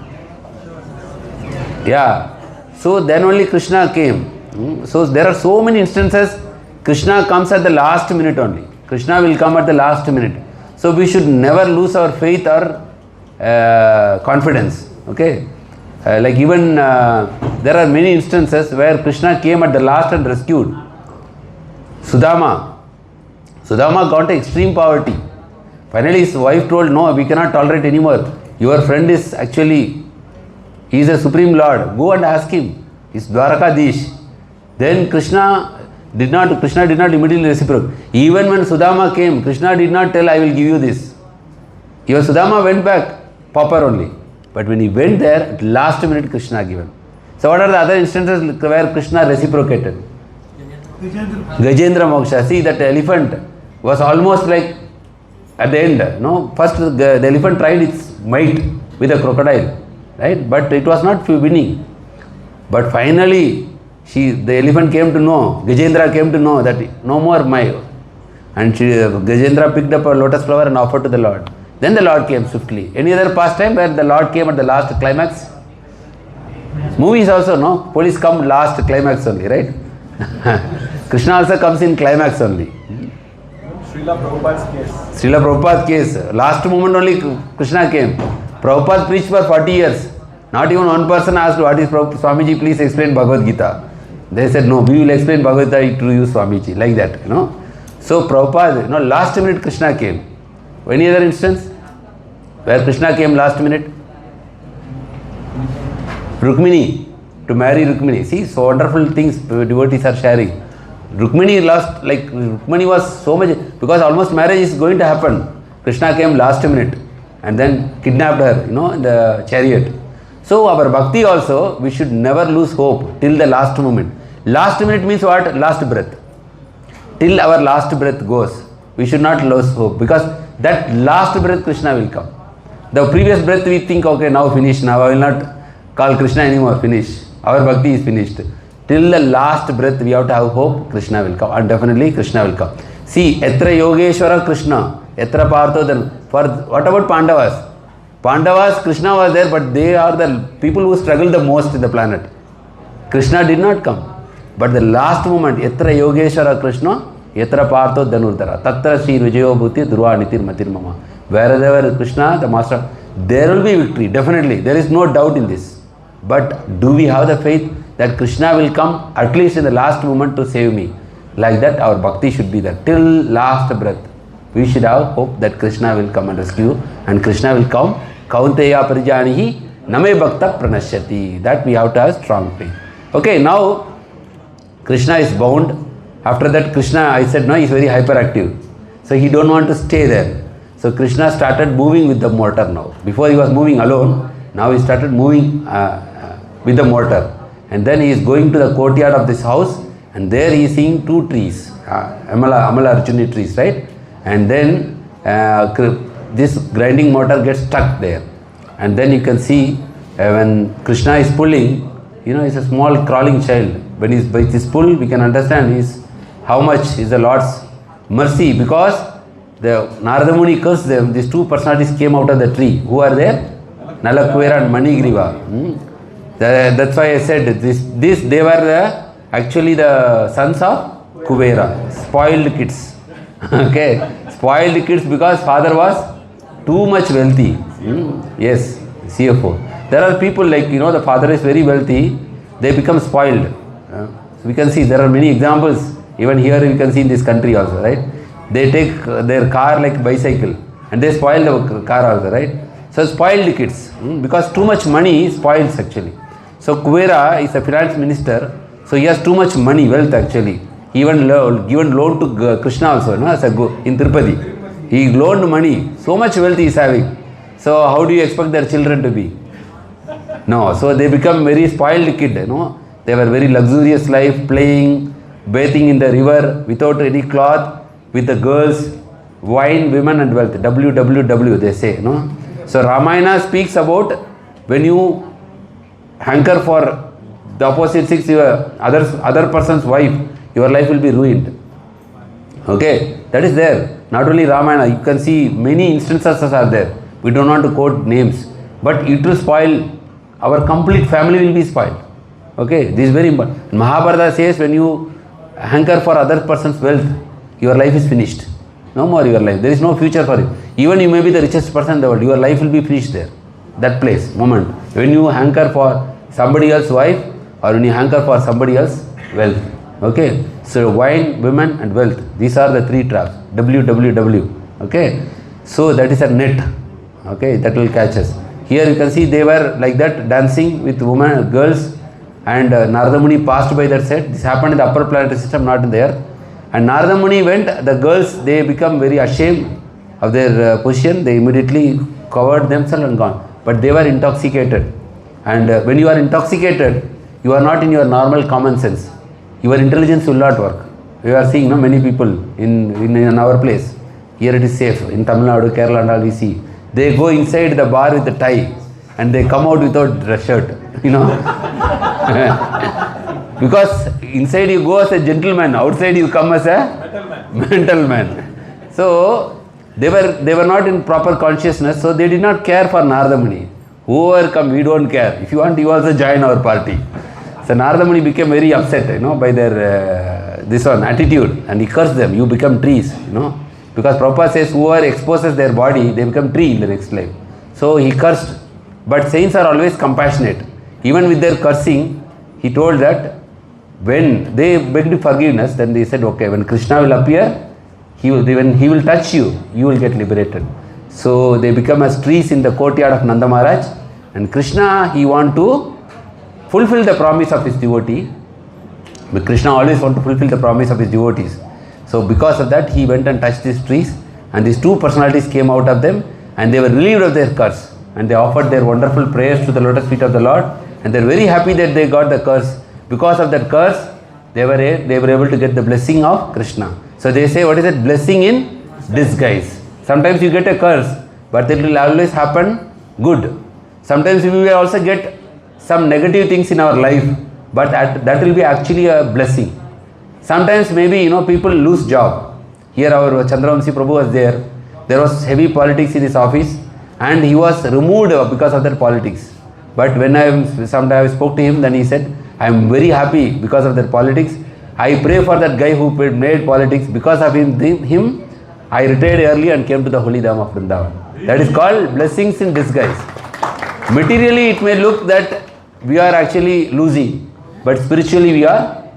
Yeah. So then only Krishna came. So there are so many instances Krishna comes at the last minute only. Krishna will come at the last minute. So we should never lose our faith or confidence. Okay. Like even there are many instances where Krishna came at the last and rescued Sudama. Sudama got extreme poverty. Finally his wife told, no, we cannot tolerate anymore. Your friend is actually, he is a supreme lord. Go and ask him. He is Dwarakadish. Then Krishna did not immediately reciprocate. Even when Sudama came, Krishna did not tell, I will give you this. Even Sudama went back, pauper only. But when he went there, at last minute Krishna given. So what are the other instances where Krishna reciprocated? Gajendra Moksha. See, that elephant was almost like at the end. No, first the elephant tried its might with a crocodile, right? But it was not winning. But finally, the elephant came to know, Gajendra came to know that no more my. And Gajendra picked up a lotus flower and offered to the Lord. Then the Lord came swiftly. Any other pastime where the Lord came at the last climax? Movies also, no? Police come last climax only, right? Krishna also comes in climax only. Srila Prabhupada's case. Srila Prabhupada's case. Last moment only Krishna came. Prabhupada preached for 40 years. Not even one person asked, what is Swamiji, please explain Bhagavad Gita. They said, no, we will explain Bhagavad Gita to you, Swamiji. Like that, you know. So Prabhupada, last minute Krishna came. Any other instance where Krishna came last minute? Rukmini, to marry Rukmini. See, so wonderful things devotees are sharing. Rukmini was so much, because almost marriage is going to happen. Krishna came last minute and then kidnapped her, in the chariot. So our bhakti also, we should never lose hope till the last moment. Last minute means what? Last breath. Till our last breath goes, we should not lose hope, because that last breath Krishna will come. The previous breath we think, okay, now finish, now I will not call Krishna anymore, finish. Our bhakti is finished. Till the last breath we have to have hope, Krishna will come, and definitely Krishna will come. See, Etra Yogeshwara Krishna, Etra Partho, then for what about Pandavas? Pandavas, Krishna was there, but they are the people who struggle the most in the planet. Krishna did not come. But the last moment, Etra Yogeshwara Krishna, Etra Partho Dhanurdhara, Tatra Sri Vijayo Bhuti Dhruva Nitir Matir Mama. Wherever Krishna, the master, there will be victory, definitely. There is no doubt in this. But do we have the faith that Krishna will come at least in the last moment to save me? Like that, our bhakti should be there. Till last breath, we should have hope that Krishna will come and rescue, and Krishna will come. Kaunteya Parijanihi Name Bhakta Pranashyati. That we have to have strong faith. Okay, now Krishna is bound. After that, Krishna, I said, no, he is very hyperactive. So he don't want to stay there. So Krishna started moving with the mortar now. Before he was moving alone, now he started moving with the mortar. And then he is going to the courtyard of this house, and there he is seeing two trees, Amala Arjuni trees, right? And then this grinding mortar gets stuck there. And then you can see when Krishna is pulling, he's a small crawling child. When he's by this pull, we can understand how much is the Lord's mercy, because the Narada Muni cursed them. These two personalities came out of the tree. Who are there? Nalakuvera and Manigriva. That's why I said this they were actually the sons of Kuvera, spoiled kids. Okay, spoiled kids because father was too much wealthy. Yes, CFO. There are people like, the father is very wealthy, they become spoiled. So we can see there are many examples. Even here we can see in this country also, right? They take their car like bicycle and they spoil the car also, right? So spoiled kids, because too much money spoils actually. So Kuvera is a finance minister, so he has too much money, wealth actually. He even given loan to Krishna also, in Tirupati. He loaned money, so much wealth he is having. So how do you expect their children to be? No, so they become very spoiled kid, They were very luxurious life, playing, bathing in the river without any cloth, with the girls, wine, women and wealth. WWW they say, So Ramayana speaks about when you hanker for the opposite sex, other person's wife, your life will be ruined. Okay, that is there. Not only Ramayana, you can see many instances are there. We don't want to quote names, but it will spoil, our complete family will be spoiled. Okay, this is very important. Mahabharata says when you hanker for other person's wealth, your life is finished. No more your life. There is no future for you. Even you may be the richest person in the world, your life will be finished there. That place, moment. When you hanker for somebody else's wife, or when you hanker for somebody else's wealth. Okay, so wine, women and wealth. These are the three traps. WWW. Okay, so that is a net. Okay, that will catch us. Here you can see they were like that dancing with women, girls, and Narada Muni passed by that side. This happened in the upper planetary system, not in the earth. And Narada Muni went, the girls, they become very ashamed of their position. They immediately covered themselves and gone. But they were intoxicated. And when you are intoxicated, you are not in your normal common sense. Your intelligence will not work. We are seeing many people in our place. Here it is safe. In Tamil Nadu, Kerala and all we see. They go inside the bar with the tie and they come out without dress shirt. Because inside you go as a gentleman, outside you come as a mental man. So they were not in proper consciousness, so they did not care for Narada Muni. Whoever come, we don't care. If you want, you also join our party. So Narada Muni became very upset, by their this one attitude, and he cursed them. You become trees, because Prabhupada says whoever exposes their body, they become tree in the next life. So he cursed. But saints are always compassionate. Even with their cursing, he told that when they begged forgiveness, then they said, okay, when Krishna will appear, when he will touch you, you will get liberated. So they become as trees in the courtyard of Nanda Maharaj, and Krishna, he want to fulfill the promise of his devotee. But Krishna always want to fulfill the promise of his devotees. So because of that, he went and touched these trees, and these two personalities came out of them, and they were relieved of their curse, and they offered their wonderful prayers to the lotus feet of the Lord, and they are very happy that they got the curse. Because of that curse, they were able to get the blessing of Krishna. So they say, what is it? Blessing in disguise. Sometimes you get a curse, but it will always happen good. Sometimes we will also get some negative things in our life, but that will be actually a blessing. Sometimes maybe, people lose job. Here our Chandravamsi Prabhu was there. There was heavy politics in his office, and he was removed because of that politics. But when I spoke to him, then he said, I am very happy because of that politics. I pray for that guy who made politics. Because of him, I retired early and came to the holy Dham of Vrindavan. That is called blessings in disguise. Materially, it may look that we are actually losing, but spiritually we are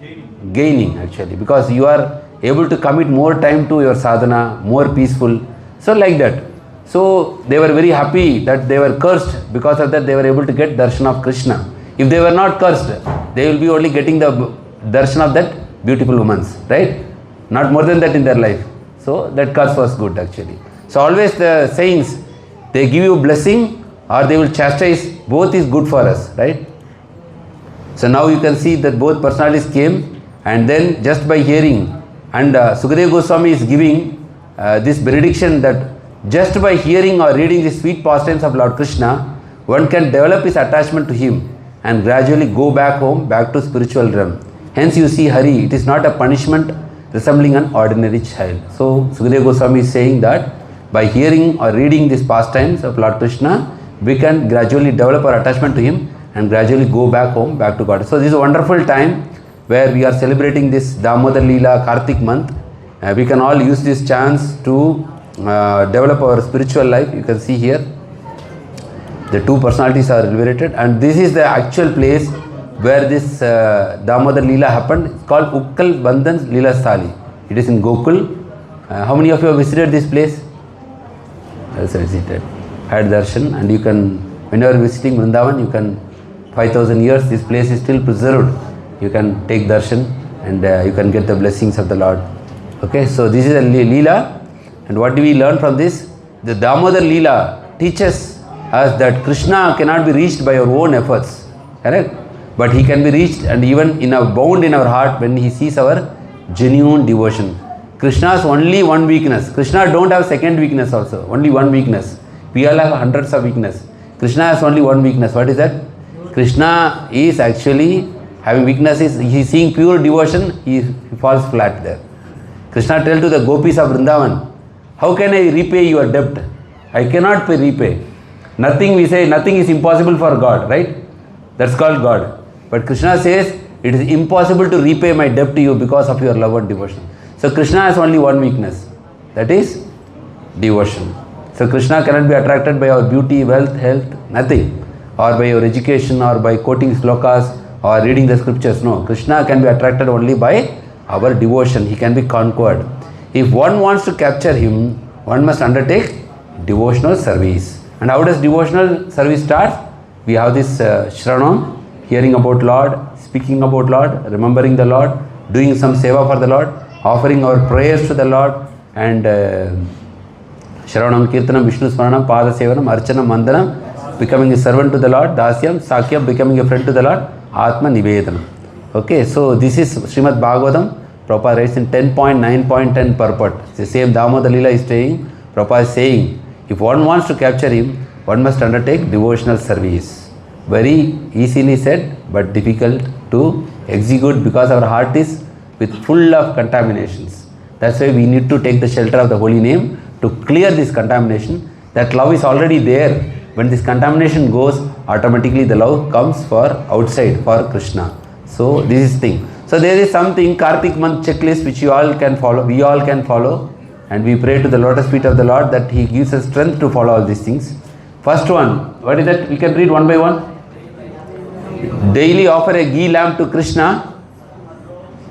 gaining actually, because you are able to commit more time to your sadhana, more peaceful. So like that. So they were very happy that they were cursed. Because of that, they were able to get darshan of Krishna. If they were not cursed, they will be only getting the darshan of that beautiful woman, right? Not more than that in their life. So that curse was good actually. So always the saints, they give you blessing or they will chastise. Both is good for us, right? So now you can see that both personalities came, and then just by hearing, and Sukadeva Goswami is giving this benediction that just by hearing or reading the sweet pastimes of Lord Krishna, one can develop his attachment to him and gradually go back home, back to spiritual realm. Hence you see Hari, it is not a punishment resembling an ordinary child. So Sukadeva Goswami is saying that by hearing or reading these pastimes of Lord Krishna, we can gradually develop our attachment to him and gradually go back home, back to God. So this is a wonderful time where we are celebrating this Damodar Lila Kartik month. We can all use this chance to develop our spiritual life. You can see here the two personalities are liberated, and this is the actual place where this Damodar Lila happened. It's called Ukkal Bandhan's Lila Sthali. It is in Gokul. How many of you have visited this place? Also visited, had darshan, and you can, when you are visiting Vrindavan, you can, 5,000 years this place is still preserved. You can take darshan and you can get the blessings of the Lord. Okay, so this is a Leela, and what do we learn from this? The Damodar Leela teaches us that Krishna cannot be reached by our own efforts, correct? But he can be reached and even bound in our heart when he sees our genuine devotion. Krishna has only one weakness. Krishna don't have second weakness also, only one weakness. We all have hundreds of weakness. Krishna has only one weakness. What is that? Krishna is actually having weaknesses. He is seeing pure devotion, he falls flat there. Krishna tells to the gopis of Vrindavan, how can I repay your debt? I cannot repay. Nothing, we say, nothing is impossible for God, right? That's called God. But Krishna says, it is impossible to repay my debt to you because of your love and devotion. So Krishna has only one weakness, that is devotion. So Krishna cannot be attracted by our beauty, wealth, health, nothing. Or by your education, or by quoting slokas, or reading the scriptures. No, Krishna can be attracted only by our devotion. He can be conquered. If one wants to capture him, one must undertake devotional service. And how does devotional service start? We have this Shravanam, hearing about Lord, speaking about Lord, remembering the Lord, doing some seva for the Lord, offering our prayers to the Lord, and Shravanam, Kirtanam, Vishnu Smaranam, Pada Sevanam, Archanam, Mandanam, becoming a servant to the Lord, Dasyam, Sakyam, becoming a friend to the Lord, Atma Nivedanam. Okay, so this is Srimad Bhagavatam. Prabhupada writes in 10.9.10 purport. It's the same Damodar Lila is saying, Prabhupada is saying, if one wants to capture him, one must undertake devotional service. Very easily said, but difficult to execute because our heart is with full of contaminations. That's why we need to take the shelter of the holy name to clear this contamination. That love is already there. When this contamination goes, automatically the love comes for outside, for Krishna. So this is thing. So there is something, Kartik month checklist, which you all can follow, we all can follow. And we pray to the lotus feet of the Lord that He gives us strength to follow all these things. First one, what is that? We can read one by one. Daily offer a ghee lamp to Krishna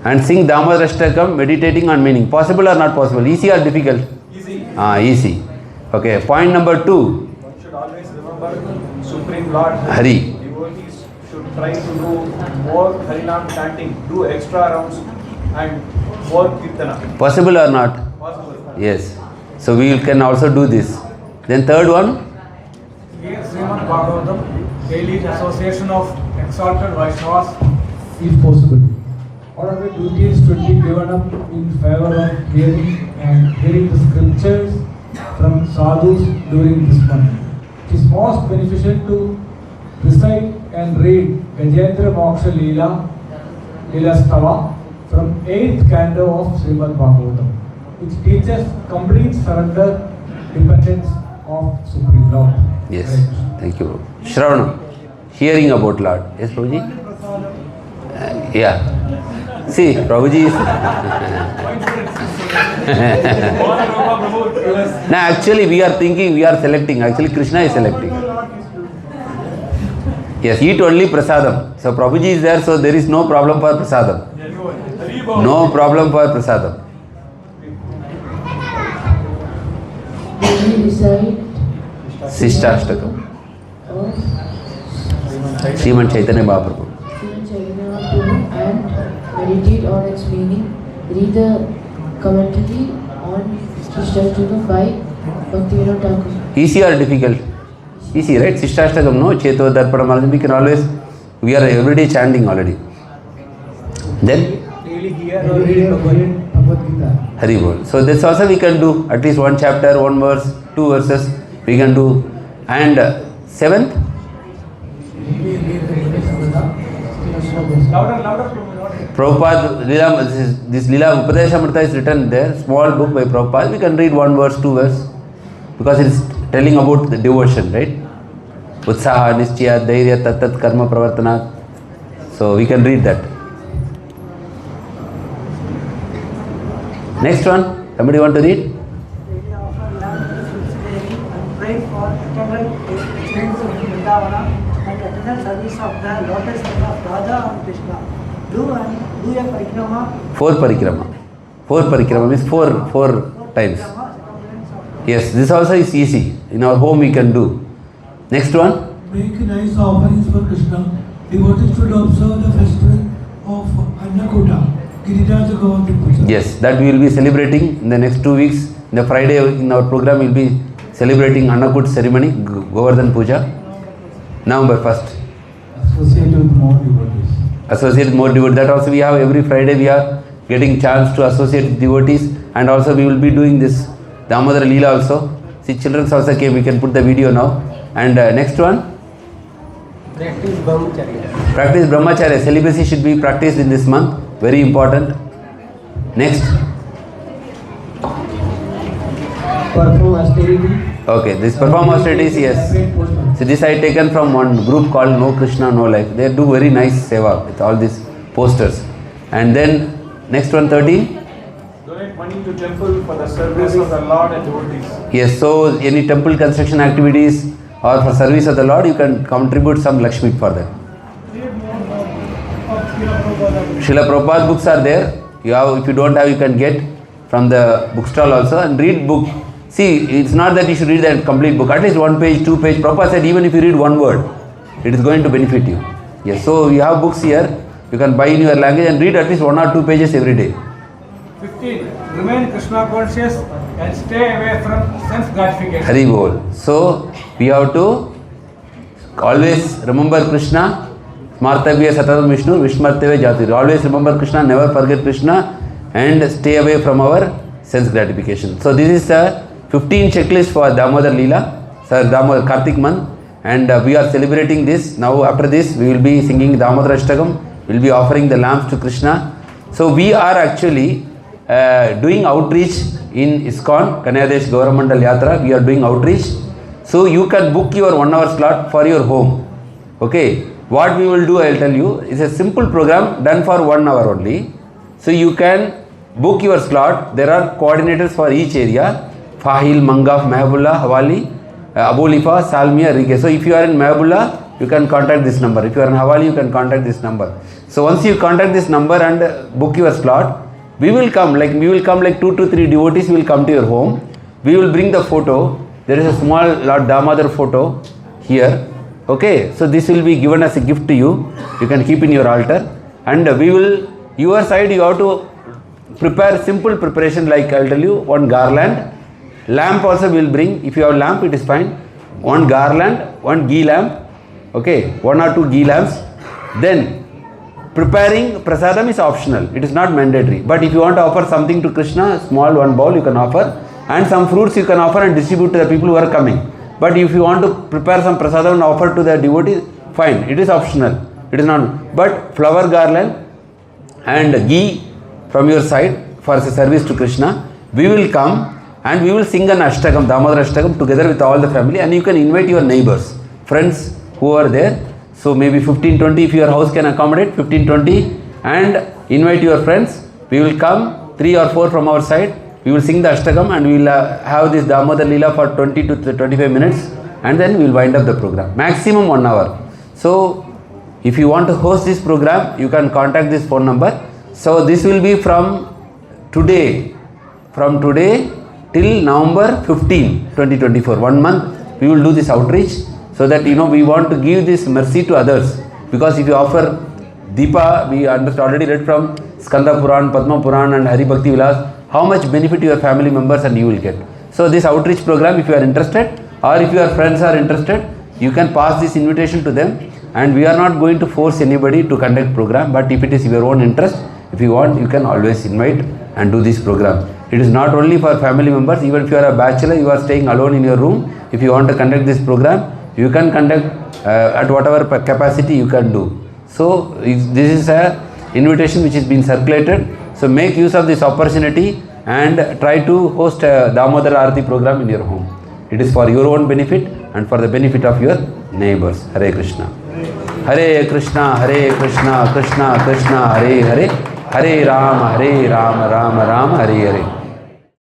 and sing Damodar Ashtakam, meditating on meaning. Possible or not possible? Easy or difficult? Easy. Easy. Okay, point number 2. One should always remember Supreme Lord. Hari. Devotees should try to do more Harinam chanting, do extra rounds and more Kirtana. Possible or not? Possible. Yes. So we can also do this. Then third one. Here Srimad Bhagavatam, daily association of exalted Vaishnavas if possible. All of the duties should be given up in favor of hearing the scriptures from sadhus during this month. It is most beneficial to recite and read Gajendra Moksha Lila Stava from 8th canto of Srimad Bhagavatam, which teaches complete surrender, dependence of Supreme Lord. Yes. Thank you. Shravanam. Hearing about Lord. Yes, Prabhuji? Yeah. See, Prabhuji is... No, actually we are thinking, we are selecting. Actually Krishna is selecting. Yes, eat only prasadam. So Prabhuji is there, so there is no problem for prasadam. No problem for prasadam. We recite Sishtastakam. of Sriman Chaitanya Mahaprabhu. Srimad Chaitanya Mahaprabhu and meditate on its meaning. Read the commentary on Sishtastakam by Bhaktivinoda Thakur. Easy or difficult? Easy, right? Sishtastakam, no? Cheto, Darpanam, we can always, we are everyday chanting already. Then? daily hear or read Bhagavad Gita. Hari Bol. So this also we can do, at least one chapter, one verse, 2 verses, we can do. And 7th? louder. Prabhupada, Lila, this Lila Upadeshamrita is written there, small book by Prabhupada. We can read 1 verse, 2 verse, because it is telling about the devotion, right? Utsaha, Nischaya, Dairya, Tattat, Karma, Pravartana. So we can read that. Next one, somebody want to read? Pray for eternal experience of Vrindavana and eternal service of the lotus feet of Radha and Krishna. Do a parikrama. 4 parikrama. 4 parikrama means 4 times. Yes, this also is easy. In our home we can do. Next one. Make nice offerings for Krishna. Devotees should observe the festival of Annakota, Giriraja Govardhan Puja. Yes, that we will be celebrating in the next 2 weeks. In the Friday in our program we will be celebrating Annakut ceremony, Govardhan Puja. November 1st. Associate with more devotees. Associate with more devotees. That also we have every Friday we are getting chance to associate with devotees, and also we will be doing this Damodar Lila also. See, children also came, we can put the video now. And next one. Practice Brahmacharya. Practice Brahmacharya. Celibacy should be practiced in this month. Very important. Next. Perform austerity Okay, this perform austerities, yes. So this I taken from one group called No Krishna, No Life. They do very nice seva with all these posters. And then next one, 13. Donate money to temple for the service of the Lord and devotees. Yes, so any temple construction activities or for service of the Lord, you can contribute some Lakshmi for that. Srila Prabhupada books are there. You have, if you don't have, you can get from the bookstall also and read book. See, it's not that you should read that complete book. At least 1 page, 2 page. Prabhupada said even if you read one word, it is going to benefit you. Yes, so you have books here. You can buy in your language and read at least 1 or 2 pages every day. 15. Remain Krishna conscious and stay away from sense gratification. Hari Bol. So we have to always remember Krishna. Smartavya Satatam Vishnu, Vishmartavya Jati. Always remember Krishna, never forget Krishna, and stay away from our sense gratification. So this is the 15 checklist for Damodar Lila, Sir Damodar Kartik month, and we are celebrating this. Now after this we will be singing Damodar Ashtakam, we will be offering the lamps to Krishna. So we are actually doing outreach in ISKCON, Kanyadesh Gauramandal Yatra. We are doing outreach. So you can book your 1 hour slot for your home. Okay. What we will do, I will tell you, is a simple program done for 1 hour only. So you can book your slot. There are coordinators for each area. Fahil, Mangaf, Mahabullah, Havali, Abulifa, Salmiya, Rike. So if you are in Mahabullah, you can contact this number. If you are in Havali, you can contact this number. So once you contact this number and book your slot, we will come like 2 to 3 devotees will come to your home. We will bring the photo. There is a small Lord Damodar photo here. Okay, so this will be given as a gift to you. You can keep in your altar, and we will, your side you have to prepare simple preparation, like I will tell you, 1 garland, lamp also we will bring. If you have lamp, it is fine. 1 garland, 1 ghee lamp, okay, 1 or 2 ghee lamps. Then preparing prasadam is optional, it is not mandatory. But if you want to offer something to Krishna, small 1 bowl you can offer, and some fruits you can offer and distribute to the people who are coming. But if you want to prepare some prasadam and offer to the devotees, fine, it is optional, it is not. But flower garland and ghee from your side for service to Krishna, we will come and we will sing an Ashtakam, Damodar Ashtakam together with all the family, and you can invite your neighbors, friends who are there. So maybe 15-20 if your house can accommodate, 15-20, and invite your friends. We will come 3 or 4 from our side. We will sing the Ashtakam and we will have this Damodar Lila for 20 to 25 minutes, and then we will wind up the program. Maximum 1 hour. So if you want to host this program, you can contact this phone number. So this will be from today till November 15, 2024. 1 month we will do this outreach, so that we want to give this mercy to others. Because if you offer Deepa, we already read from Skanda Puran, Padma Puran and Hari Bhakti Vilas, how much benefit to your family members and you will get. So this outreach program, if you are interested, or if your friends are interested, you can pass this invitation to them, and we are not going to force anybody to conduct program, but if it is your own interest, if you want, you can always invite and do this program. It is not only for family members, even if you are a bachelor, you are staying alone in your room, if you want to conduct this program, you can conduct at whatever capacity you can do. So this is a invitation which is being circulated. So make use of this opportunity and try to host a Damodar Arati program in your home. It is for your own benefit and for the benefit of your neighbors. Hare Krishna. Hare Krishna, Hare Krishna, Krishna Krishna, Hare Hare, Hare Rama, Rama Rama, Hare Hare.